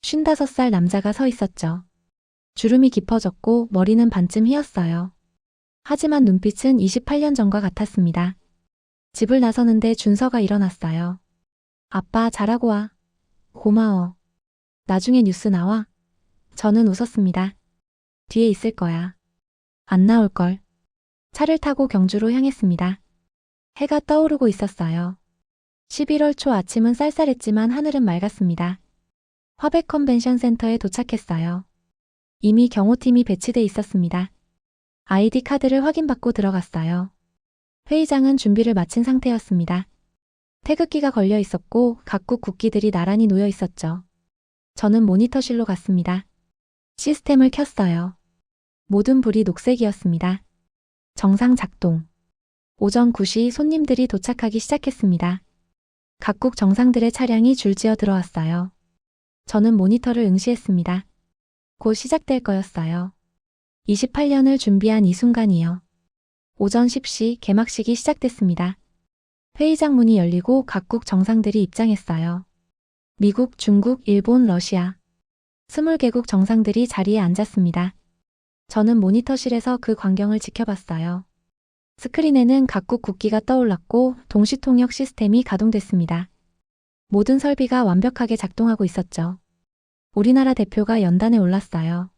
55살 남자가 서 있었죠. 주름이 깊어졌고 머리는 반쯤 휘었어요. 하지만 눈빛은 28년 전과 같았습니다. 집을 나서는데 준서가 일어났어요. 아빠 잘하고 와. 고마워. 나중에 뉴스 나와. 저는 웃었습니다. 뒤에 있을 거야. 안 나올걸. 차를 타고 경주로 향했습니다. 해가 떠오르고 있었어요. 11월 초 아침은 쌀쌀했지만 하늘은 맑았습니다. 화백 컨벤션 센터에 도착했어요. 이미 경호팀이 배치돼 있었습니다. 아이디 카드를 확인받고 들어갔어요. 회의장은 준비를 마친 상태였습니다. 태극기가 걸려 있었고 각국 국기들이 나란히 놓여 있었죠. 저는 모니터실로 갔습니다. 시스템을 켰어요. 모든 불이 녹색이었습니다. 정상 작동. 오전 9시 손님들이 도착하기 시작했습니다. 각국 정상들의 차량이 줄지어 들어왔어요. 저는 모니터를 응시했습니다. 곧 시작될 거였어요. 28년을 준비한 이 순간이요. 오전 10시 개막식이 시작됐습니다. 회의장 문이 열리고 각국 정상들이 입장했어요. 미국, 중국, 일본, 러시아. 20개국 정상들이 자리에 앉았습니다. 저는 모니터실에서 그 광경을 지켜봤어요. 스크린에는 각국 국기가 떠올랐고 동시통역 시스템이 가동됐습니다. 모든 설비가 완벽하게 작동하고 있었죠. 우리나라 대표가 연단에 올랐어요.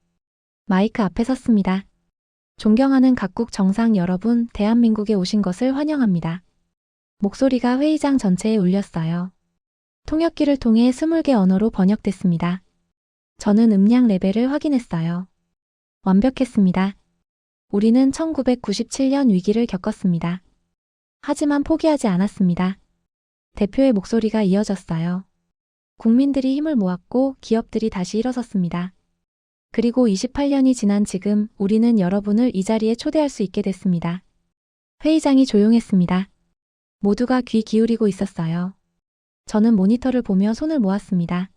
마이크 앞에 섰습니다. 존경하는 각국 정상 여러분, 대한민국에 오신 것을 환영합니다. 목소리가 회의장 전체에 울렸어요. 통역기를 통해 20개 언어로 번역됐습니다. 저는 음량 레벨을 확인했어요. 완벽했습니다. 우리는 1997년 위기를 겪었습니다. 하지만 포기하지 않았습니다. 대표의 목소리가 이어졌어요. 국민들이 힘을 모았고 기업들이 다시 일어섰습니다. 그리고 28년이 지난 지금 우리는 여러분을 이 자리에 초대할 수 있게 됐습니다. 회의장이 조용했습니다. 모두가 귀 기울이고 있었어요. 저는 모니터를 보며 손을 모았습니다.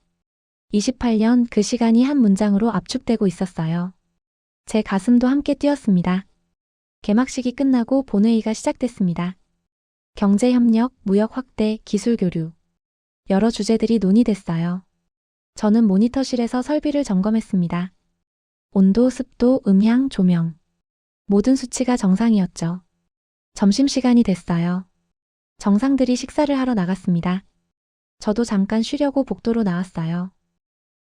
28년 그 시간이 한 문장으로 압축되고 있었어요. 제 가슴도 함께 뛰었습니다. 개막식이 끝나고 본회의가 시작됐습니다. 경제협력, 무역 확대, 기술 교류. 여러 주제들이 논의됐어요. 저는 모니터실에서 설비를 점검했습니다. 온도, 습도, 음향, 조명. 모든 수치가 정상이었죠. 점심시간이 됐어요. 정상들이 식사를 하러 나갔습니다. 저도 잠깐 쉬려고 복도로 나왔어요.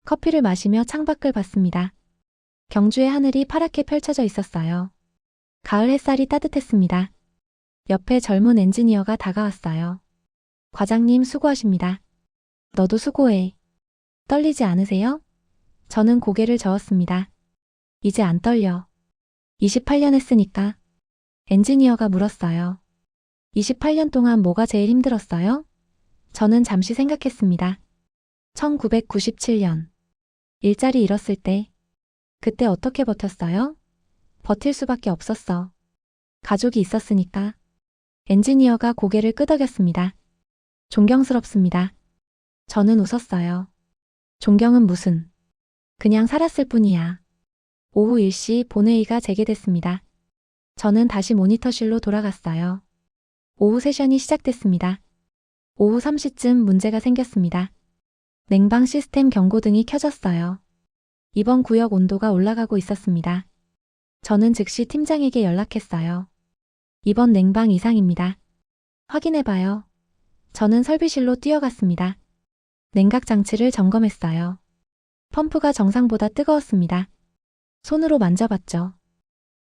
커피를 마시며 창밖을 봤습니다. 경주의 하늘이 파랗게 펼쳐져 있었어요. 가을 햇살이 따뜻했습니다. 옆에 젊은 엔지니어가 다가왔어요. 과장님 수고하십니다. 너도 수고해. 떨리지 않으세요? 저는 고개를 저었습니다. 이제 안 떨려. 28년 했으니까. 엔지니어가 물었어요. 28년 동안 뭐가 제일 힘들었어요? 저는 잠시 생각했습니다. 1997년. 일자리 잃었을 때. 그때 어떻게 버텼어요? 버틸 수밖에 없었어. 가족이 있었으니까. 엔지니어가 고개를 끄덕였습니다. 존경스럽습니다. 저는 웃었어요. 존경은 무슨. 그냥 살았을 뿐이야. 오후 1시 본회의가 재개됐습니다. 저는 다시 모니터실로 돌아갔어요. 오후 세션이 시작됐습니다. 오후 3시쯤 문제가 생겼습니다. 냉방 시스템 경고등이 켜졌어요. 이번 구역 온도가 올라가고 있었습니다. 저는 즉시 팀장에게 연락했어요. 이번 냉방 이상입니다. 확인해봐요. 저는 설비실로 뛰어갔습니다. 냉각 장치를 점검했어요. 펌프가 정상보다 뜨거웠습니다. 손으로 만져봤죠.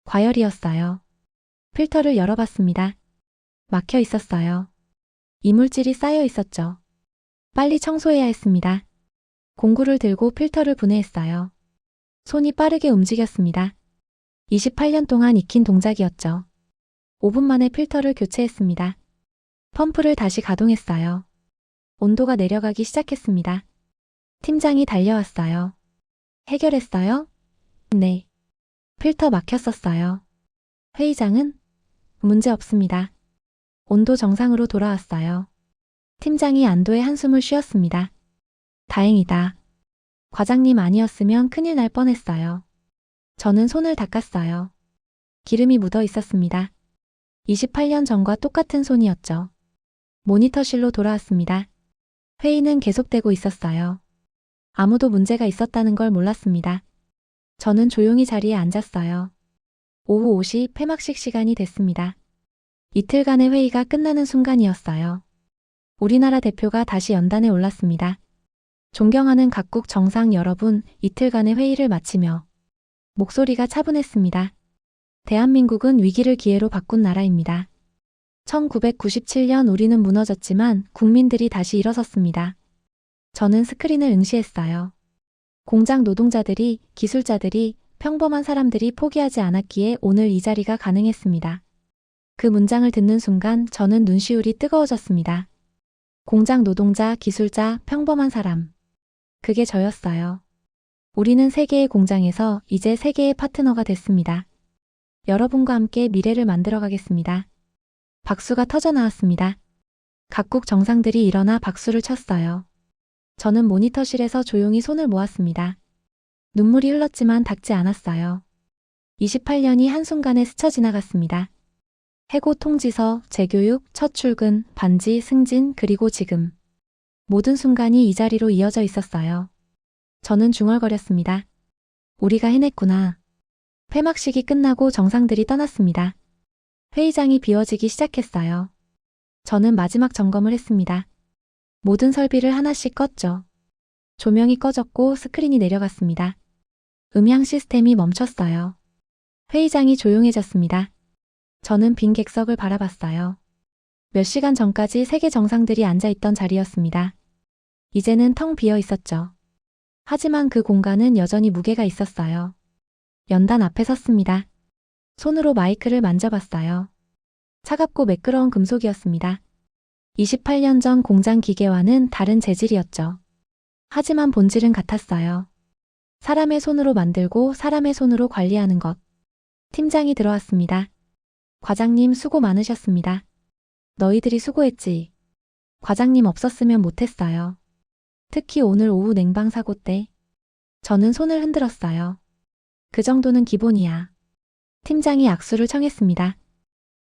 과열이었어요. 필터를 열어봤습니다. 막혀 있었어요. 이물질이 쌓여 있었죠. 빨리 청소해야 했습니다. 공구를 들고 필터를 분해했어요. 손이 빠르게 움직였습니다. 28년 동안 익힌 동작이었죠. 5분 만에 필터를 교체했습니다. 펌프를 다시 가동했어요. 온도가 내려가기 시작했습니다. 팀장이 달려왔어요. 해결했어요? 네. 필터 막혔었어요. 회의장은? 문제 없습니다. 온도 정상으로 돌아왔어요. 팀장이 안도의 한숨을 쉬었습니다. 다행이다. 과장님 아니었으면 큰일 날 뻔했어요. 저는 손을 닦았어요. 기름이 묻어 있었습니다. 28년 전과 똑같은 손이었죠. 모니터실로 돌아왔습니다. 회의는 계속되고 있었어요. 아무도 문제가 있었다는 걸 몰랐습니다. 저는 조용히 자리에 앉았어요. 오후 5시 폐막식 시간이 됐습니다. 이틀간의 회의가 끝나는 순간이었어요. 우리나라 대표가 다시 연단에 올랐습니다. 존경하는 각국 정상 여러분, 이틀간의 회의를 마치며 목소리가 차분했습니다. 대한민국은 위기를 기회로 바꾼 나라입니다. 1997년 우리는 무너졌지만 국민들이 다시 일어섰습니다. 저는 스크린을 응시했어요. 공장 노동자들이, 기술자들이, 평범한 사람들이 포기하지 않았기에 오늘 이 자리가 가능했습니다. 그 문장을 듣는 순간 저는 눈시울이 뜨거워졌습니다. 공장 노동자, 기술자, 평범한 사람. 그게 저였어요. 우리는 세계의 공장에서 이제 세계의 파트너가 됐습니다. 여러분과 함께 미래를 만들어가겠습니다. 박수가 터져 나왔습니다. 각국 정상들이 일어나 박수를 쳤어요. 저는 모니터실에서 조용히 손을 모았습니다. 눈물이 흘렀지만 닿지 않았어요. 28년이 한순간에 스쳐 지나갔습니다. 해고 통지서, 재교육, 첫 출근, 반지, 승진, 그리고 지금. 모든 순간이 이 자리로 이어져 있었어요. 저는 중얼거렸습니다. 우리가 해냈구나. 폐막식이 끝나고 정상들이 떠났습니다. 회의장이 비워지기 시작했어요. 저는 마지막 점검을 했습니다. 모든 설비를 하나씩 껐죠. 조명이 꺼졌고 스크린이 내려갔습니다. 음향 시스템이 멈췄어요. 회의장이 조용해졌습니다. 저는 빈 객석을 바라봤어요. 몇 시간 전까지 세계 정상들이 앉아있던 자리였습니다. 이제는 텅 비어 있었죠. 하지만 그 공간은 여전히 무게가 있었어요. 연단 앞에 섰습니다. 손으로 마이크를 만져봤어요. 차갑고 매끄러운 금속이었습니다. 28년 전 공장 기계와는 다른 재질이었죠. 하지만 본질은 같았어요. 사람의 손으로 만들고 사람의 손으로 관리하는 것. 팀장이 들어왔습니다. 과장님 수고 많으셨습니다. 너희들이 수고했지. 과장님 없었으면 못했어요. 특히 오늘 오후 냉방 사고 때. 저는 손을 흔들었어요. 그 정도는 기본이야. 팀장이 악수를 청했습니다.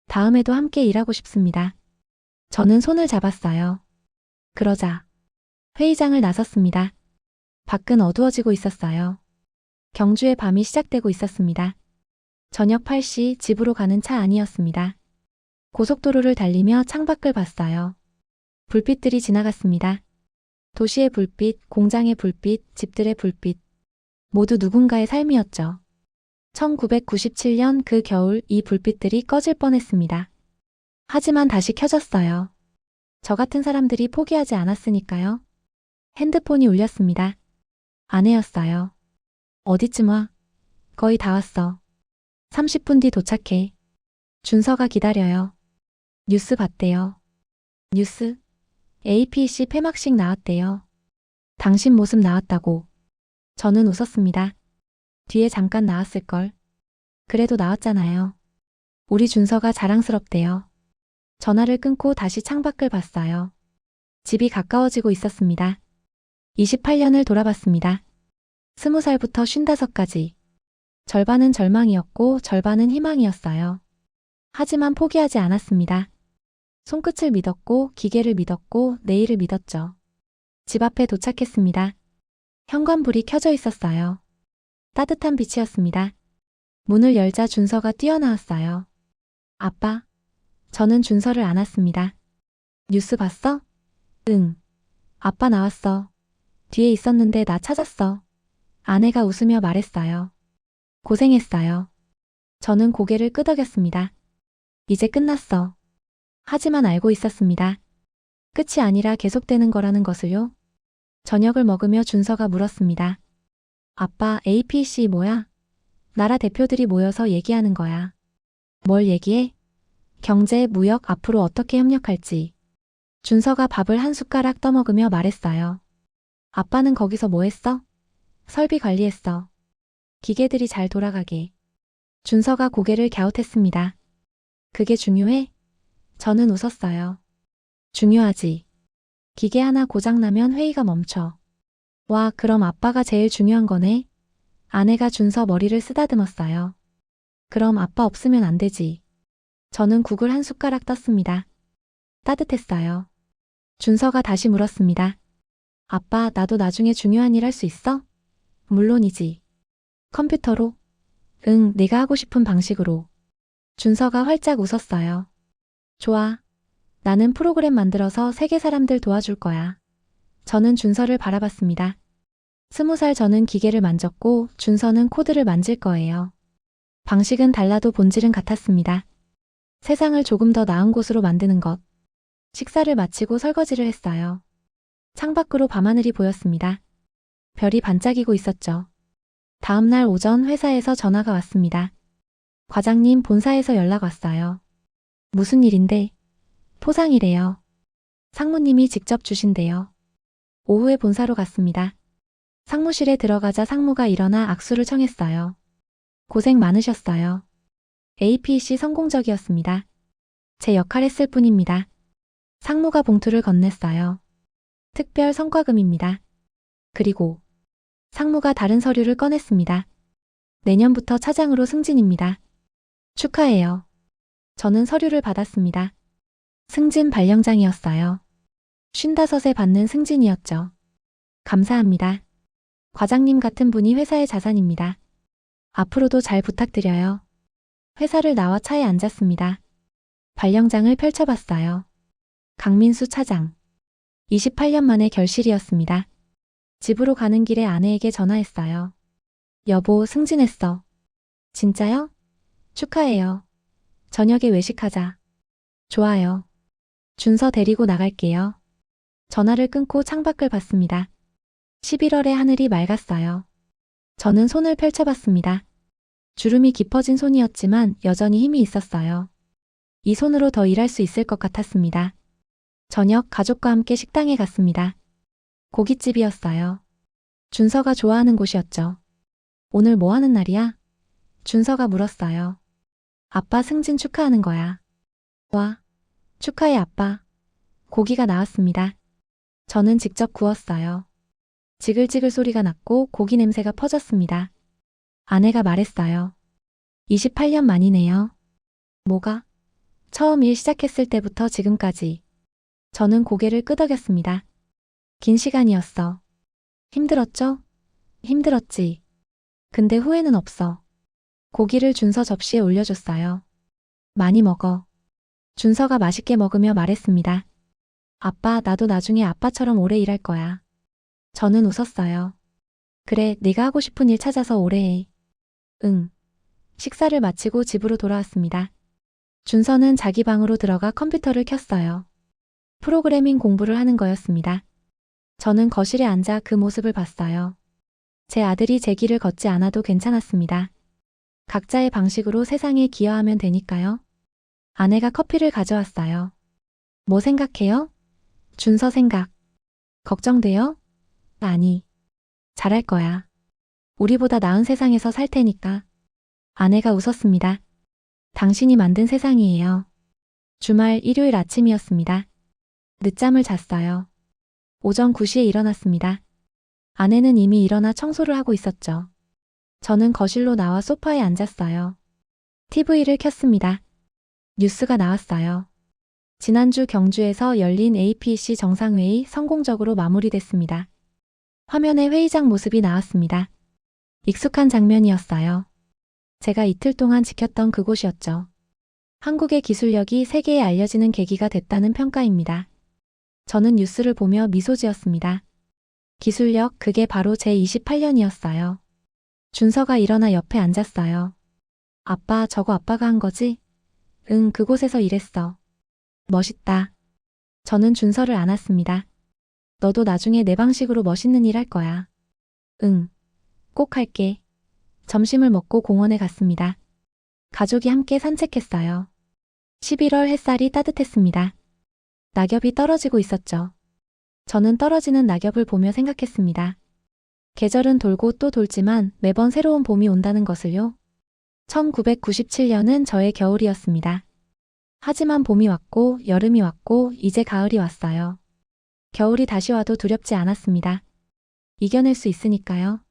다음에도 함께 일하고 싶습니다. 저는 손을 잡았어요. 그러자 회의장을 나섰습니다. 밖은 어두워지고 있었어요. 경주의 밤이 시작되고 있었습니다. 저녁 8시 집으로 가는 차 안이었습니다. 고속도로를 달리며 창밖을 봤어요. 불빛들이 지나갔습니다. 도시의 불빛, 공장의 불빛, 집들의 불빛. 모두 누군가의 삶이었죠. 1997년 그 겨울 이 불빛들이 꺼질 뻔했습니다. 하지만 다시 켜졌어요. 저 같은 사람들이 포기하지 않았으니까요. 핸드폰이 울렸습니다. 아내였어요. 어디쯤 와? 거의 다 왔어. 30분 뒤 도착해. 준서가 기다려요. 뉴스 봤대요. 뉴스? APC 폐막식 나왔대요. 당신 모습 나왔다고. 저는 웃었습니다. 뒤에 잠깐 나왔을걸. 그래도 나왔잖아요. 우리 준서가 자랑스럽대요. 전화를 끊고 다시 창밖을 봤어요. 집이 가까워지고 있었습니다. 28년을 돌아봤습니다. 20살부터 55까지. 절반은 절망이었고 절반은 희망이었어요. 하지만 포기하지 않았습니다. 손끝을 믿었고 기계를 믿었고 내일을 믿었죠. 집 앞에 도착했습니다. 현관불이 켜져 있었어요. 따뜻한 빛이었습니다. 문을 열자 준서가 뛰어나왔어요. 아빠. 저는 준서를 안았습니다. 뉴스 봤어? 응. 아빠 나왔어. 뒤에 있었는데 나 찾았어. 아내가 웃으며 말했어요. 고생했어요. 저는 고개를 끄덕였습니다. 이제 끝났어. 하지만 알고 있었습니다. 끝이 아니라 계속되는 거라는 것을요. 저녁을 먹으며 준서가 물었습니다. 아빠, APC 뭐야? 나라 대표들이 모여서 얘기하는 거야. 뭘 얘기해? 경제, 무역, 앞으로 어떻게 협력할지. 준서가 밥을 한 숟가락 떠먹으며 말했어요. 아빠는 거기서 뭐 했어? 설비 관리했어. 기계들이 잘 돌아가게. 준서가 고개를 갸웃했습니다. 그게 중요해? 저는 웃었어요. 중요하지. 기계 하나 고장나면 회의가 멈춰. 와, 그럼 아빠가 제일 중요한 거네? 아내가 준서 머리를 쓰다듬었어요. 그럼 아빠 없으면 안 되지. 저는 국을 한 숟가락 떴습니다. 따뜻했어요. 준서가 다시 물었습니다. 아빠, 나도 나중에 중요한 일 할 수 있어? 물론이지. 컴퓨터로? 응, 내가 하고 싶은 방식으로. 준서가 활짝 웃었어요. 좋아. 나는 프로그램 만들어서 세계 사람들 도와줄 거야. 저는 준서를 바라봤습니다. 20살 저는 기계를 만졌고 준서는 코드를 만질 거예요. 방식은 달라도 본질은 같았습니다. 세상을 조금 더 나은 곳으로 만드는 것. 식사를 마치고 설거지를 했어요. 창밖으로 밤하늘이 보였습니다. 별이 반짝이고 있었죠. 다음 날 오전 회사에서 전화가 왔습니다. 과장님, 본사에서 연락 왔어요. 무슨 일인데? 포상이래요. 상무님이 직접 주신대요. 오후에 본사로 갔습니다. 상무실에 들어가자 상무가 일어나 악수를 청했어요. 고생 많으셨어요. APC 성공적이었습니다. 제 역할 했을 뿐입니다. 상무가 봉투를 건넸어요. 특별 성과금입니다. 그리고 상무가 다른 서류를 꺼냈습니다. 내년부터 차장으로 승진입니다. 축하해요. 저는 서류를 받았습니다. 승진 발령장이었어요. 55에 받는 승진이었죠. 감사합니다. 과장님 같은 분이 회사의 자산입니다. 앞으로도 잘 부탁드려요. 회사를 나와 차에 앉았습니다. 발령장을 펼쳐봤어요. 강민수 차장. 28년 만의 결실이었습니다. 집으로 가는 길에 아내에게 전화했어요. 여보, 승진했어. 진짜요? 축하해요. 저녁에 외식하자. 좋아요. 준서 데리고 나갈게요. 전화를 끊고 창밖을 봤습니다. 11월의 하늘이 맑았어요. 저는 손을 펼쳐봤습니다. 주름이 깊어진 손이었지만 여전히 힘이 있었어요. 이 손으로 더 일할 수 있을 것 같았습니다. 저녁 가족과 함께 식당에 갔습니다. 고깃집이었어요. 준서가 좋아하는 곳이었죠. 오늘 뭐 하는 날이야? 준서가 물었어요. 아빠 승진 축하하는 거야. 와, 축하해 아빠. 고기가 나왔습니다. 저는 직접 구웠어요. 지글지글 소리가 났고 고기 냄새가 퍼졌습니다. 아내가 말했어요. 28년 만이네요. 뭐가? 처음 일 시작했을 때부터 지금까지. 저는 고개를 끄덕였습니다. 긴 시간이었어. 힘들었죠? 힘들었지. 근데 후회는 없어. 고기를 준서 접시에 올려줬어요. 많이 먹어. 준서가 맛있게 먹으며 말했습니다. 아빠, 나도 나중에 아빠처럼 오래 일할 거야. 저는 웃었어요. 그래, 네가 하고 싶은 일 찾아서 오래 해. 응. 식사를 마치고 집으로 돌아왔습니다. 준서는 자기 방으로 들어가 컴퓨터를 켰어요. 프로그래밍 공부를 하는 거였습니다. 저는 거실에 앉아 그 모습을 봤어요. 제 아들이 제 길을 걷지 않아도 괜찮았습니다. 각자의 방식으로 세상에 기여하면 되니까요. 아내가 커피를 가져왔어요. 뭐 생각해요? 준서 생각. 걱정돼요? 아니. 잘할 거야. 우리보다 나은 세상에서 살 테니까. 아내가 웃었습니다. 당신이 만든 세상이에요. 주말 일요일 아침이었습니다. 늦잠을 잤어요. 오전 9시에 일어났습니다. 아내는 이미 일어나 청소를 하고 있었죠. 저는 거실로 나와 소파에 앉았어요. TV를 켰습니다. 뉴스가 나왔어요. 지난주 경주에서 열린 APEC 정상회의 성공적으로 마무리됐습니다. 화면에 회의장 모습이 나왔습니다. 익숙한 장면이었어요. 제가 이틀 동안 지켰던 그곳이었죠. 한국의 기술력이 세계에 알려지는 계기가 됐다는 평가입니다. 저는 뉴스를 보며 미소 지었습니다. 기술력, 그게 바로 제 28년이었어요. 준서가 일어나 옆에 앉았어요. 아빠, 저거 아빠가 한 거지? 응, 그곳에서 일했어. 멋있다. 저는 준서를 안았습니다. 너도 나중에 내 방식으로 멋있는 일 할 거야. 응, 꼭 할게. 점심을 먹고 공원에 갔습니다. 가족이 함께 산책했어요. 11월 햇살이 따뜻했습니다. 낙엽이 떨어지고 있었죠. 저는 떨어지는 낙엽을 보며 생각했습니다. 계절은 돌고 또 돌지만 매번 새로운 봄이 온다는 것을요. 1997년은 저의 겨울이었습니다. 하지만 봄이 왔고 여름이 왔고 이제 가을이 왔어요. 겨울이 다시 와도 두렵지 않았습니다. 이겨낼 수 있으니까요.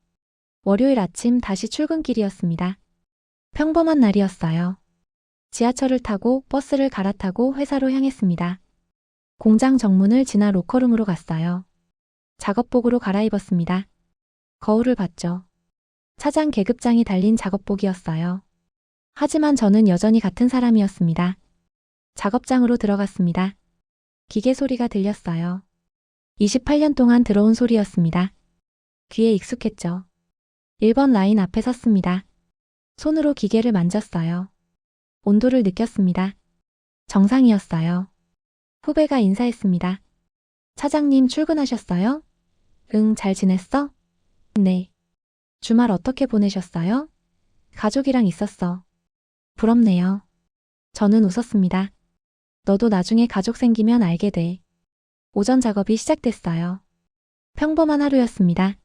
월요일 아침 다시 출근길이었습니다. 평범한 날이었어요. 지하철을 타고 버스를 갈아타고 회사로 향했습니다. 공장 정문을 지나 로커룸으로 갔어요. 작업복으로 갈아입었습니다. 거울을 봤죠. 차장 계급장이 달린 작업복이었어요. 하지만 저는 여전히 같은 사람이었습니다. 작업장으로 들어갔습니다. 기계 소리가 들렸어요. 28년 동안 들어온 소리였습니다. 귀에 익숙했죠. 1번 라인 앞에 섰습니다. 손으로 기계를 만졌어요. 온도를 느꼈습니다. 정상이었어요. 후배가 인사했습니다. 차장님 출근하셨어요? 응, 잘 지냈어? 네. 주말 어떻게 보내셨어요? 가족이랑 있었어. 부럽네요. 저는 웃었습니다. 너도 나중에 가족 생기면 알게 돼. 오전 작업이 시작됐어요. 평범한 하루였습니다.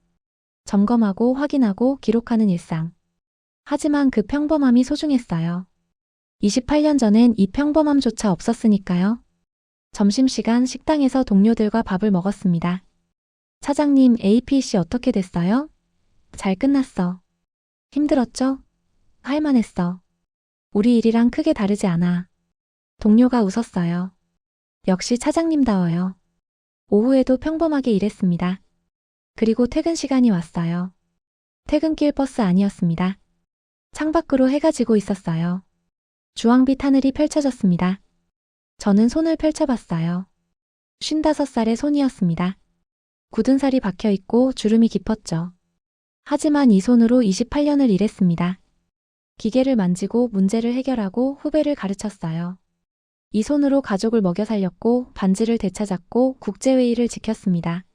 점검하고 확인하고 기록하는 일상. 하지만 그 평범함이 소중했어요. 28년 전엔 이 평범함조차 없었으니까요. 점심시간 식당에서 동료들과 밥을 먹었습니다. 차장님, APEC 어떻게 됐어요? 잘 끝났어. 힘들었죠? 할만했어. 우리 일이랑 크게 다르지 않아. 동료가 웃었어요. 역시 차장님다워요. 오후에도 평범하게 일했습니다. 그리고 퇴근 시간이 왔어요. 퇴근길 버스 아니었습니다. 창밖으로 해가 지고 있었어요. 주황빛 하늘이 펼쳐졌습니다. 저는 손을 펼쳐봤어요. 55살의 손이었습니다. 굳은 살이 박혀있고 주름이 깊었죠. 하지만 이 손으로 28년을 일했습니다. 기계를 만지고 문제를 해결하고 후배를 가르쳤어요. 이 손으로 가족을 먹여 살렸고 반지를 되찾았고 국제회의를 지켰습니다.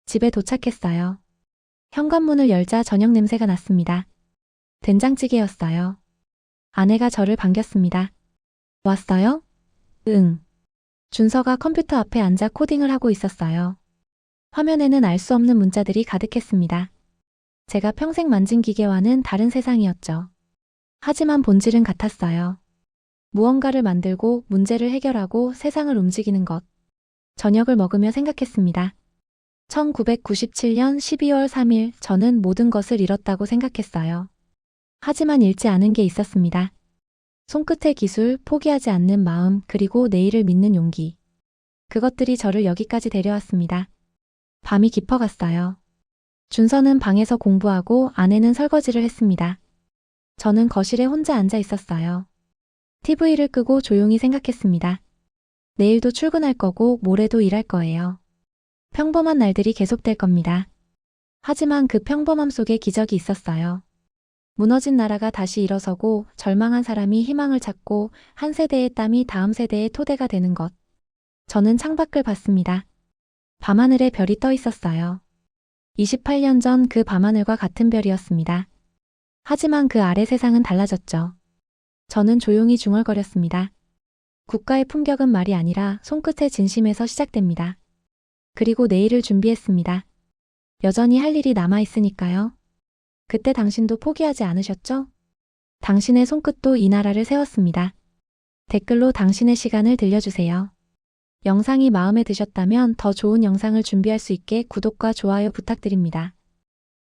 집에 도착했어요. 현관문을 열자 저녁 냄새가 났습니다. 된장찌개였어요. 아내가 저를 반겼습니다. 왔어요? 응. 준서가 컴퓨터 앞에 앉아 코딩을 하고 있었어요. 화면에는 알 수 없는 문자들이 가득했습니다. 제가 평생 만진 기계와는 다른 세상이었죠. 하지만 본질은 같았어요. 무언가를 만들고 문제를 해결하고 세상을 움직이는 것. 저녁을 먹으며 생각했습니다. 1997년 12월 3일 저는 모든 것을 잃었다고 생각했어요. 하지만 잃지 않은 게 있었습니다. 손끝의 기술, 포기하지 않는 마음, 그리고 내일을 믿는 용기. 그것들이 저를 여기까지 데려왔습니다. 밤이 깊어갔어요. 준서는 방에서 공부하고 아내는 설거지를 했습니다. 저는 거실에 혼자 앉아 있었어요. TV를 끄고 조용히 생각했습니다. 내일도 출근할 거고 모레도 일할 거예요. 평범한 날들이 계속될 겁니다. 하지만 그 평범함 속에 기적이 있었어요. 무너진 나라가 다시 일어서고 절망한 사람이 희망을 찾고 한 세대의 땀이 다음 세대의 토대가 되는 것. 저는 창밖을 봤습니다. 밤하늘에 별이 떠 있었어요. 28년 전 그 밤하늘과 같은 별이었습니다. 하지만 그 아래 세상은 달라졌죠. 저는 조용히 중얼거렸습니다. 국가의 품격은 말이 아니라 손끝의 진심에서 시작됩니다. 그리고 내일을 준비했습니다. 여전히 할 일이 남아 있으니까요. 그때 당신도 포기하지 않으셨죠? 당신의 손끝도 이 나라를 세웠습니다. 댓글로 당신의 시간을 들려주세요. 영상이 마음에 드셨다면 더 좋은 영상을 준비할 수 있게 구독과 좋아요 부탁드립니다.